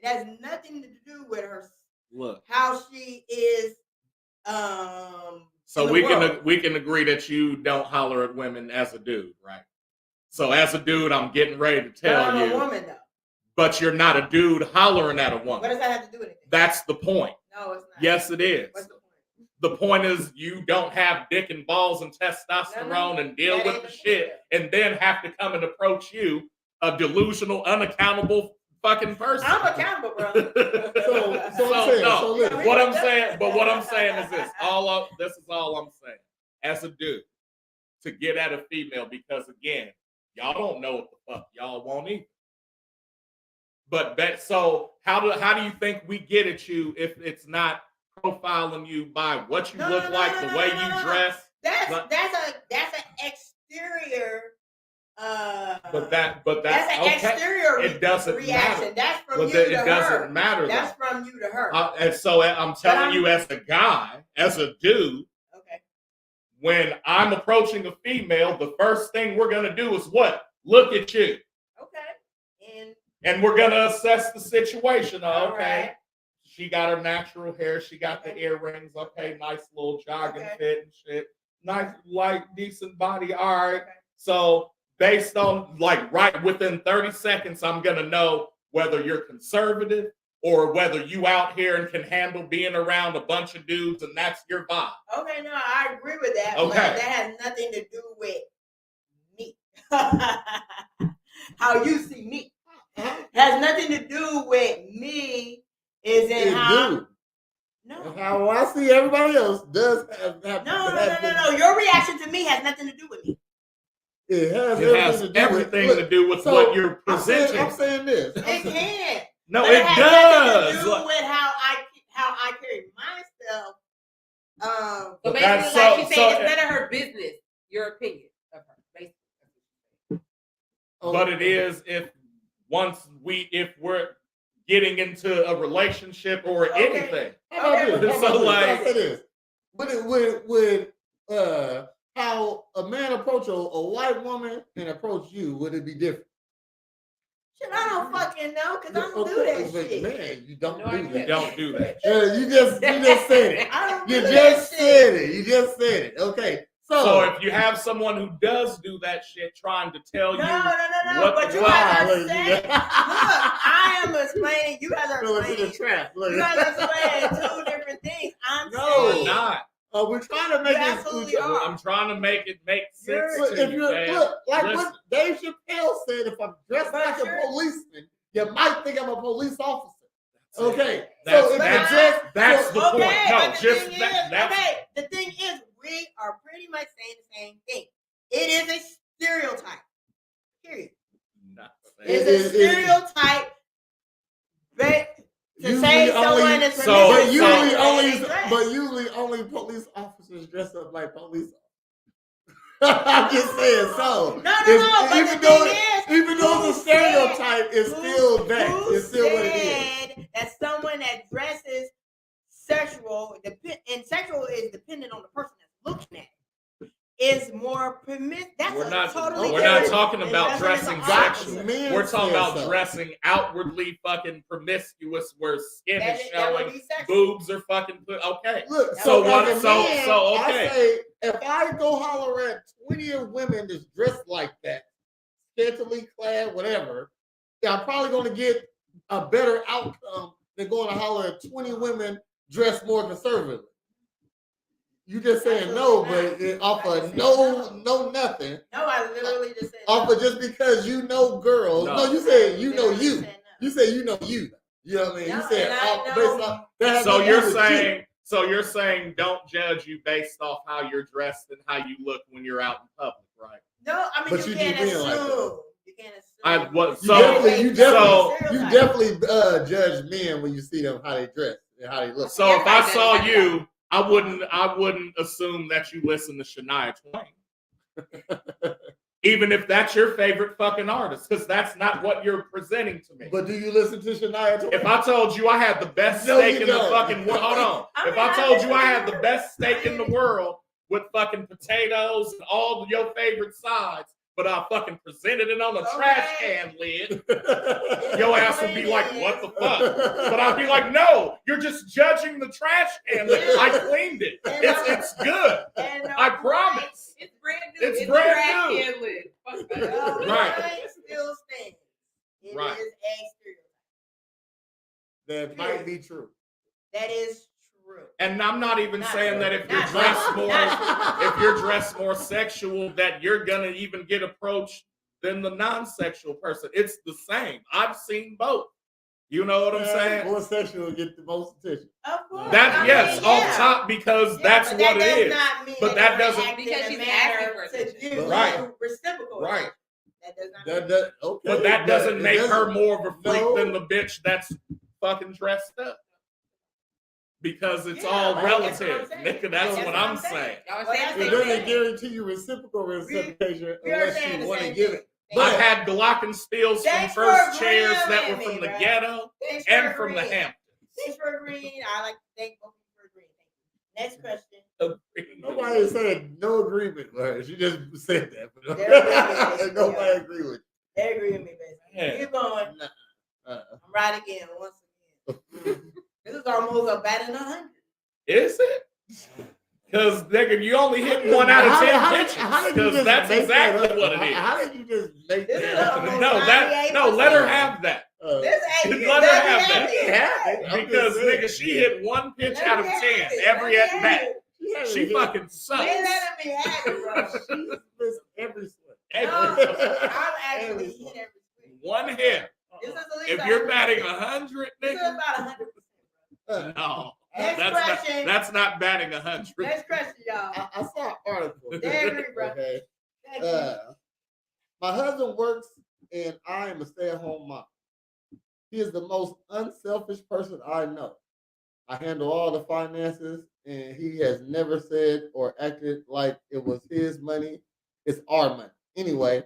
S4: It has nothing to do with her
S5: Look.
S4: how she is.
S5: So
S4: in the
S5: we
S4: world.
S5: can agree that you don't holler at women as a dude, right? So as a dude, I'm getting ready to
S4: But
S5: tell
S4: I'm
S5: you,
S4: a woman though.
S5: but you're not a dude hollering at a
S4: What
S5: woman.
S4: does that have to do with anything?
S5: That's the point.
S4: No, it's not.
S5: Yes, it is.
S4: What's the point?
S5: The point is you don't have dick and balls and testosterone and deal
S4: that
S5: with
S4: ain't
S5: the
S4: the
S5: shit
S4: point.
S5: and then have to come and approach you, a delusional, unaccountable fucking person.
S4: I'm accountable, brother.
S2: So I'm saying,
S5: no.
S2: so listen.
S5: What I'm saying is this. This is all I'm saying. As a dude, to get at a female, because again, y'all don't know what the fuck y'all want either. But so how do you think we get at you if it's not profiling you by what you look like, the way you dress?
S4: That's an exterior.
S5: But that's
S4: an
S5: okay.
S4: exterior
S5: It doesn't
S4: reaction.
S5: matter.
S4: That's from
S5: But
S4: you to
S5: it
S4: her.
S5: doesn't matter.
S4: That's
S5: though.
S4: from you to her.
S5: And so I'm telling you, as a guy, as a dude,
S4: Okay.
S5: when I'm approaching a female, the first thing we're gonna do is what? Look at you,
S4: Okay.
S5: and we're gonna assess the situation.
S4: All
S5: Okay,
S4: right.
S5: she got her natural hair, she got the earrings. Okay, nice little jogging fit and shit. Nice, light, decent body. All right.
S4: Okay.
S5: So based on like right within 30 seconds, I'm gonna know whether you're conservative or whether you out here and can handle being around a bunch of dudes and that's your vibe.
S4: Okay, no, I agree with that.
S5: Okay.
S4: But that has nothing to do with me. How you see me. Has nothing to do with me. Is in
S2: It
S4: how.
S2: do.
S4: No.
S2: How I see everybody else does have
S4: No. Your reaction to me has nothing to do with me.
S2: It has
S5: It has
S2: everything
S5: everything to do with
S2: so
S5: what you're presenting.
S2: I'm saying this.
S4: It can.
S5: No,
S4: But
S5: it
S4: has
S5: does.
S4: nothing to do with how I carry myself.
S3: So
S5: But
S3: basically,
S5: that's
S3: like
S5: so-
S3: you say,
S5: so-
S3: it's none of her business. Your opinion of her, basically.
S5: But it is if we're getting into a relationship or
S4: Okay.
S5: anything.
S2: How about this?
S5: So, like-
S2: I'll say this. Would how a man approach a white woman and approach you, would it be different?
S4: Shit, I don't fucking know because I don't do
S2: Okay,
S4: that
S2: but
S4: shit.
S2: man, you don't
S3: No
S2: do
S3: idea.
S2: that.
S5: You don't do that.
S2: You just said it.
S4: I don't
S2: You
S4: do
S2: just
S4: that
S2: said
S4: shit.
S2: it. You just said it. Okay.
S5: So if you have someone who does do that shit trying to tell
S4: No.
S5: you what
S4: But
S5: the
S4: you
S2: Wow,
S4: guys are
S2: look,
S4: saying.
S2: you
S4: Look,
S2: got-
S4: I am explaining. You guys are
S2: Throw us in the
S4: explaining.
S2: trap. Look.
S4: You guys are explaining two different things. I'm
S2: No.
S5: We're
S4: saying.
S5: not.
S2: We're trying to make
S4: You
S2: it.
S4: absolutely are.
S5: I'm trying to make it make sense
S2: Look,
S5: to
S2: if
S5: you,
S2: you're
S5: man.
S2: look, like
S5: Listen.
S2: what Dave Chappelle said, if I'm dressed
S4: But
S2: like a
S4: you're-
S2: policeman, you might think I'm a police officer.
S5: That's it.
S2: Okay.
S5: That's
S2: so if
S5: that's,
S2: you're dressed,
S5: that's
S2: so-
S5: the point.
S4: Okay,
S5: No,
S4: but the
S5: just
S4: thing
S5: that.
S4: is,
S5: That's
S4: okay, the thing is, we are pretty much saying the same thing. It is a stereotype. Period.
S5: not
S4: It's
S5: saying-
S4: a stereotype. To
S2: Usually
S4: say
S2: only-
S4: someone is
S5: so-
S2: but
S4: promiscuous
S2: usually
S4: and
S2: only,
S4: they dress.
S2: but usually only police officers dress up like police officers. I'm just saying. So
S4: No.
S2: It's-
S4: But
S2: even
S4: the
S2: though
S4: thing is,
S2: even though
S4: who
S2: it's a stereotype, it's
S4: who-
S2: still that.
S4: who
S2: It's still what it is.
S4: said that someone that dresses sexual and sexual is dependent on the person that's looking at it, is more permissive. That's
S5: We're not.
S4: totally
S5: We're not
S4: different.
S5: talking about
S4: And
S5: dressing
S4: that's
S5: sexual.
S2: Men
S5: We're talking
S2: said
S5: about
S2: so.
S5: dressing outwardly fucking promiscuous, where skin is
S4: that would
S5: showing,
S4: be sexual.
S5: boobs are fucking put. Okay.
S2: Look,
S5: So
S2: as
S5: what-
S2: a
S5: so-
S2: man,
S5: so, okay.
S2: I say if I go holler at 20 women that's dressed like that, scantily clad, whatever, yeah, I'm probably going to get a better outcome than going to holler at 20 women dress more conservatively? You just saying no, but off of no nothing.
S4: No, I literally just said
S2: Off
S4: no.
S2: of just because you know girls. No, you said you know you. You say you know you. You know what I mean? You said based off.
S5: So you're saying don't judge you based off how you're dressed and how you look when you're out in public, right?
S4: No, I mean
S2: But
S4: you
S2: you
S4: can't
S2: do mean
S4: assume.
S2: like that.
S4: You can't assume.
S2: You definitely judge men when you see them how they dress and how they look.
S5: So if I saw you, I wouldn't assume that you listen to Shania Twain. Even if that's your favorite fucking artist, because that's not what you're presenting to me.
S2: But do you listen to Shania Twain?
S5: If I told you I had the best steak in the fucking world, hold on. If I told you I had the best steak in the world with fucking potatoes and all of your favorite sides, but I fucking presented it on a trash can lid, your ass would be like, what the fuck? But I'd be like, no, you're just judging the trash can lid. I cleaned it. It's good. I promise.
S3: It's brand new.
S5: It's brand new.
S4: Right. Still stands. It
S5: Right.
S4: is a stereotype.
S2: That might be true.
S4: That is true.
S5: And I'm not even saying that if
S4: Not
S5: you're dressed more sexual, that you're gonna even get approached than the non-sexual person. It's the same. I've seen both. You know what I'm saying?
S2: More sexual get the most attention.
S4: Of course.
S5: Off top because that's what it is. But that doesn't
S3: because she's asking for
S4: to do
S5: right.
S4: Reciprocal.
S5: Right.
S4: That does not.
S2: Okay.
S5: But that doesn't make her more of a freak
S2: No.
S5: than the bitch that's fucking dressed up. Because it's all
S4: that's
S5: relative.
S4: what I'm saying.
S5: Nigga, that's what I'm saying.
S3: Y'all
S4: Well,
S3: saying
S4: that's
S3: the
S2: It
S3: same
S2: doesn't
S3: thing.
S2: guarantee you reciprocal reciprocation
S4: We are
S2: unless
S4: saying
S2: you
S4: the
S2: want to
S4: same
S2: give
S4: thing.
S2: it.
S5: I've had glockenspiels from
S4: Thanks for
S5: first
S4: agreeing
S5: chairs that were
S4: with
S5: from
S4: me,
S5: the
S4: bro.
S5: ghetto
S4: Thanks for
S5: and from the
S4: agreeing.
S5: Hamptons.
S4: Thanks for agreeing. I like to thank both of you for agreeing. Thank you. Next question.
S2: Nobody said no agreement with her. She just said that. But
S4: They're
S2: nobody agree with
S4: They agree with me, basically.
S5: Yeah.
S4: Keep going.
S2: you.
S4: I'm right again, once again. This is almost a batting 100.
S5: Is it? Because, nigga, you only hit 1 out of 10 pitches.
S2: How did you
S5: Because
S2: just
S5: that's
S2: make that
S5: exactly
S2: up?
S5: what it is.
S2: How did you just make
S4: This is
S2: that
S4: almost
S2: up?
S5: No, let her have that.
S4: This ain't
S5: Let her have that.
S4: You
S2: have it. I'm
S5: Because,
S2: just saying.
S5: nigga, she hit 1 pitch
S4: Let
S5: out
S4: her
S5: of
S4: have
S5: 10
S4: it.
S5: every
S4: Let
S5: at
S4: her
S5: bat.
S4: have it.
S5: She fucking sucks.
S4: They letting me have it, bro.
S2: She missed every swing.
S4: No, I'm actually
S2: Every
S4: hit
S2: swing.
S4: every swing.
S5: 1 hit.
S4: This is at least
S5: If you're
S4: 100%.
S5: batting 100,
S4: This is
S5: nigga,
S4: about 100%.
S5: no.
S4: Next question.
S5: That's not batting 100.
S4: Next question, y'all.
S2: I saw an article.
S4: They agree, bro.
S2: Okay.
S4: Next question.
S2: My husband works and I am a stay-at-home mom. He is the most unselfish person I know. I handle all the finances and he has never said or acted like it was his money. It's our money. Anyway,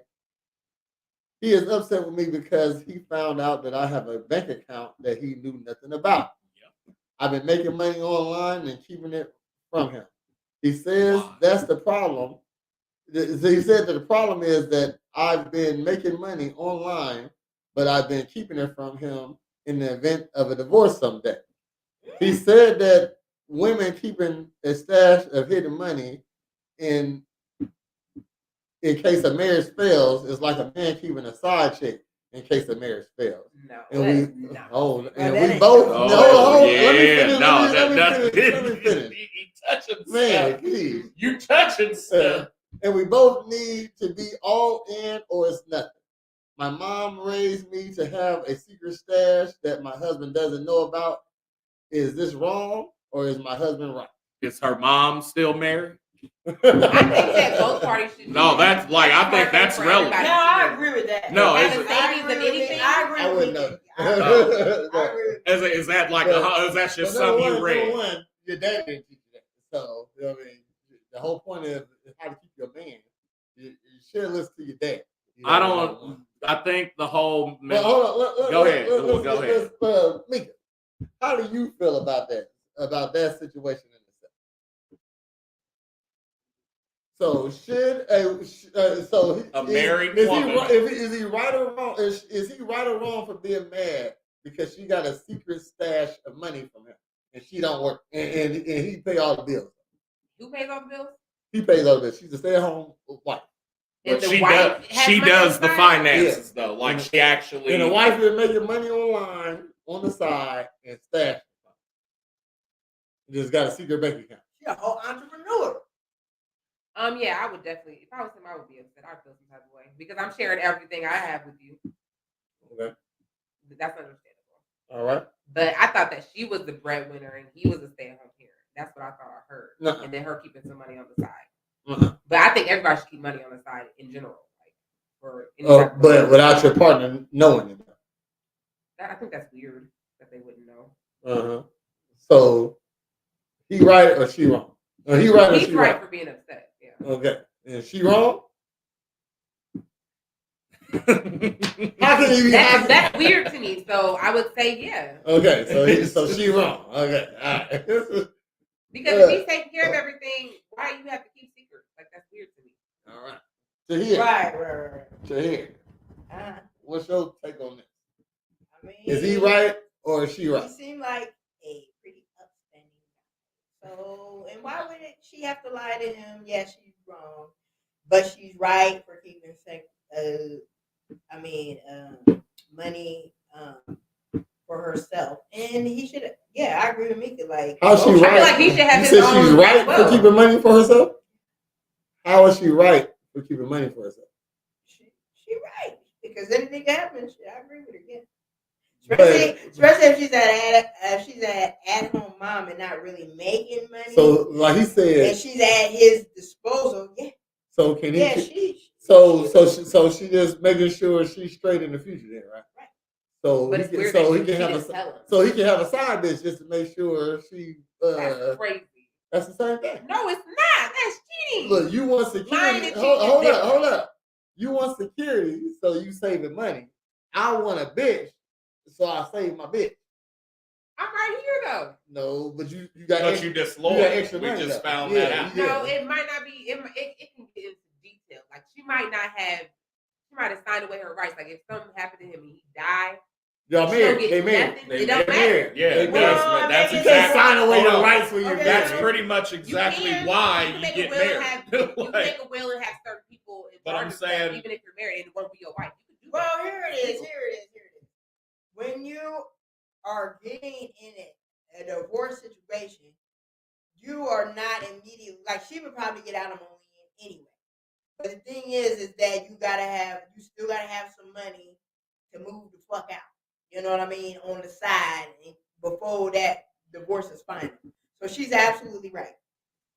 S2: he is upset with me because he found out that I have a bank account that he knew nothing about. I've been making money online and keeping it from him. He says that's the problem. He said that the problem is that I've been making money online, but I've been keeping it from him in the event of a divorce someday. He said that women keeping a stash of hidden money in case a marriage fails is like a man keeping a side chick in case a marriage fails.
S3: No.
S2: And we
S4: that
S2: both.
S4: ain't-
S2: Let me finish.
S5: He touching
S2: Man,
S5: stuff.
S2: please.
S5: You touching stuff.
S2: And we both need to be all in or it's nothing. My mom raised me to have a secret stash that my husband doesn't know about. Is this wrong or is my husband right?
S5: Is her mom still married?
S3: I think that both parties should.
S5: No, that's like I think that's relevant.
S4: No, I agree with that.
S5: No,
S3: Have
S5: it's-
S3: a savings of anything.
S4: I agree
S2: I
S4: with
S2: wouldn't
S4: you.
S2: know.
S4: I agree with you.
S5: Is that like is that just
S2: But
S5: something
S2: number
S5: you read?
S2: one, your dad didn't teach you that. So, you know what I mean? The whole point is how to keep your man. You should listen to your dad. You know
S5: I
S2: what
S5: don't. I think the whole.
S2: Well, hold on.
S5: Go ahead.
S2: Go ahead. Mika, how do you feel about that? About that situation in itself? So should
S5: A married
S2: is
S5: woman.
S2: is he right or wrong? Is he right or wrong for being mad because she got a secret stash of money from him and she don't work and he pay all the bills?
S3: Who pays all the bills?
S2: He pays all the bills. She's a stay-at-home wife.
S3: And
S5: But
S3: the
S5: she
S3: wife
S5: does.
S3: has
S5: She
S3: money
S5: does the
S3: aside?
S5: finances though. Like she actually.
S2: And the wife is making money online on the side and stash. Just got a secret bank account.
S4: She a whole entrepreneur.
S3: Yeah, I would definitely. If I was him, I would be upset. I'd feel some type of way because I'm sharing everything I have with you.
S2: Okay.
S3: That's understandable.
S2: All right.
S3: But I thought that she was the breadwinner and he was a stay-at-home parent. That's what I thought I heard.
S2: Uh-uh.
S3: And then her keeping some money on the side.
S2: Uh-huh.
S3: But I think everybody should keep money on the side in general. Like for any
S2: Oh,
S3: type of
S2: but without your partner knowing it.
S3: I think that's weird that they wouldn't know.
S2: Uh-huh. So he right or she wrong? Or he right or
S3: He's
S2: she
S3: right
S2: wrong?
S3: for being upset. Yeah.
S2: Okay. And she wrong? How can you be
S3: That's weird to me. So I would say yeah.
S2: Okay, so she wrong. Okay, all right.
S3: Because if he's taking care of everything, why do you have to keep secrets? Like that's weird to me.
S2: All right. Shahir.
S4: Right.
S2: Shahir. What's your take on this?
S4: I mean,
S2: Is he right or is she right?
S4: He seemed like a pretty upstanding guy. So, and why would she have to lie to him? Yeah, she's wrong, but she's right for keeping money for herself, and he should. Yeah, I agree with Mika. Like,
S2: how's she
S3: I
S2: right?
S3: feel like he should have
S2: you
S3: his
S2: said
S3: own
S2: she's right
S3: as well.
S2: for keeping money for herself. How is she right for keeping money for herself?
S4: she right because anything happens, I agree with her. Yeah. Especially if she's an at-home mom and not really making money.
S2: So, like he said,
S4: and she's at his disposal. Yeah.
S2: So can he?
S4: Yeah,
S2: so she just making sure she's straight in the future, then, right?
S4: Right.
S2: So
S3: But
S2: he
S3: it's
S2: can,
S3: weird
S2: so
S3: that
S2: he can have
S3: didn't
S2: a
S3: tell us.
S2: so he can have a side bitch just to make sure she.
S3: That's crazy.
S2: That's the same thing.
S3: No, it's not. That's cheating.
S2: Look, you want security. Hold up. You want security, so you saving money. I want a bitch, so I save my bitch.
S3: I'm right here though.
S2: No, but you got.
S5: But
S2: extra,
S5: you disloyal.
S2: extra
S5: We
S2: money,
S5: just
S2: though.
S5: found that out.
S2: Yeah.
S3: No, it might not be. It can get into detail. Like she might not have. She might have signed away her rights. Like if something happened to him and he died.
S2: Y'all married.
S3: They
S2: married.
S3: It don't matter.
S5: Yeah,
S4: Well,
S5: that's
S4: maybe
S2: You can't
S5: exactly.
S2: sign away
S5: Hold
S2: the
S5: on.
S2: rights when you're
S4: Okay.
S5: That's
S2: married.
S5: pretty much exactly
S3: can
S5: why
S3: make
S5: you
S3: a
S5: get
S3: will and
S5: married.
S3: have- you can make a will and have certain people in
S5: But
S3: charge
S5: I'm
S3: of stuff,
S5: saying-
S3: even if you're married, and it won't be your wife. You can do
S4: Well,
S3: that.
S4: here it is. When you are getting in a divorce situation, you are not immediately like she would probably get out of money anyway. But the thing is that you still gotta have some money to move the fuck out. You know what I mean? On the side before that divorce is final. So she's absolutely right.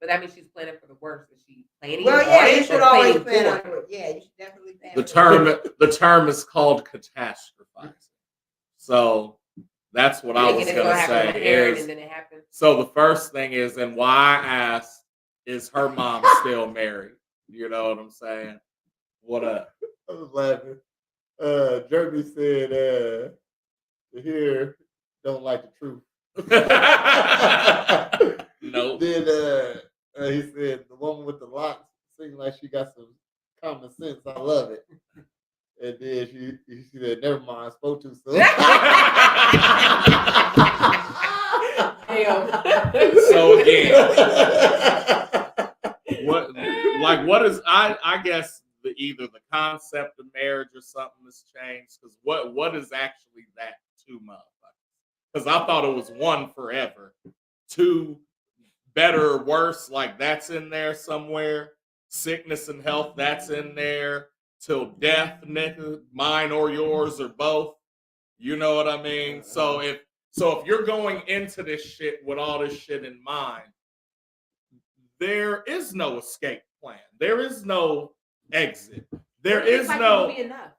S3: But that means she's planning for the worst. Is she planning?
S4: Well,
S3: on
S4: yeah,
S3: it
S4: you
S3: or
S4: should always
S3: planning
S4: plan
S3: for
S4: on it. Yeah, you should definitely plan
S5: The term is called catastrophizing. So that's what I was
S3: Thinking it's
S5: gonna
S3: happen
S5: say.
S3: with Aaron
S5: Is
S3: and then it happens.
S5: so the first thing is, and why I asked, is her mom still married? You know what I'm saying? What up?
S2: I was laughing. Jeremy said, "Here, don't like the truth."
S5: Nope.
S2: Then he said, "The woman with the locks seems like she got some common sense. I love it." And then she said, "Never mind, spoke too soon."
S5: So again, what is I guess either the concept of marriage or something has changed, because what is actually that to motherfuckers? Because I thought it was one forever, two better or worse, like that's in there somewhere, sickness and health, that's in there, till death, nigga, mine or yours or both. You know what I mean? So if you're going into this shit with all this shit in mind, there is no escape plan. There is no exit. There is
S3: like
S5: no.
S3: the movie Enough.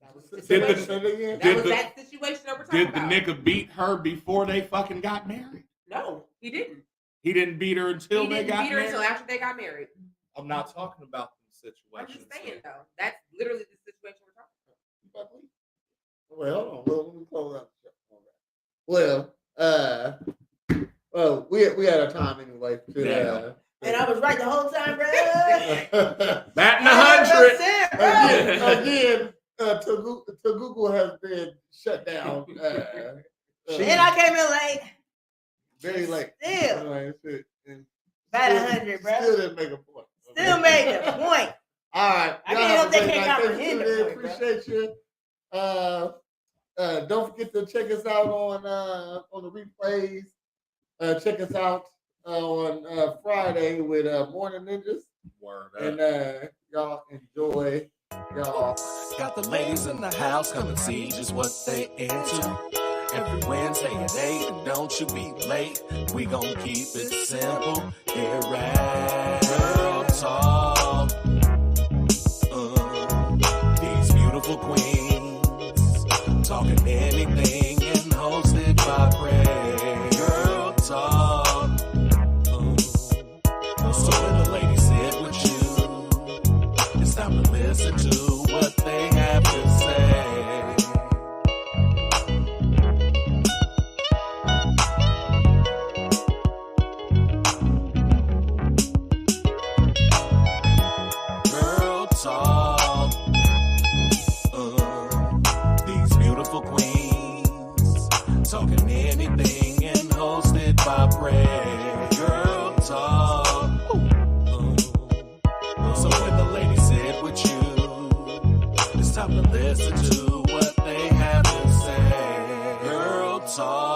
S3: That was the
S5: Did the-
S3: situation.
S5: did the-
S3: that situation that we're talking
S5: Did the
S3: about.
S5: nigga beat her before they fucking got married?
S3: No, he didn't.
S5: He didn't beat her until
S3: He
S5: they
S3: didn't
S5: got
S3: beat her
S5: married.
S3: until after they got married.
S5: I'm not talking about the
S3: I'm
S5: situation.
S3: just saying though. That's literally the situation we're talking about.
S2: Wait, hold on. Let me close out the show. Well, we had our time anyway.
S4: And I was right the whole time, bro.
S5: Batting 100.
S2: Again, Google has been shut down.
S4: And I came in late.
S2: Very late.
S4: Still. About 100, bro.
S2: Still didn't make a point.
S4: Still made the point.
S2: All right.
S4: I can't help they can't
S2: Y'all have a
S4: comprehend
S2: great
S4: the
S2: night.
S4: point, bro.
S2: Appreciate you. Don't forget to check us out on the replays. Check us out on Friday with Morning Ninjas.
S5: Word
S2: And
S5: up.
S2: y'all enjoy. Y'all.
S1: Got the ladies in the house, come and see just what they into. Every Wednesday at 8, and don't you be late. We gon' keep it simple here at Girl Talk. These beautiful queens talking anything and hosted by Prez. Girl Talk. So when the ladies sit with you, it's time to listen to what they have to say. Girl Talk. These beautiful queens talking anything and hosted by Prez. Girl Talk. So when the ladies sit with you, it's time to listen to what they have to say. Girl Talk.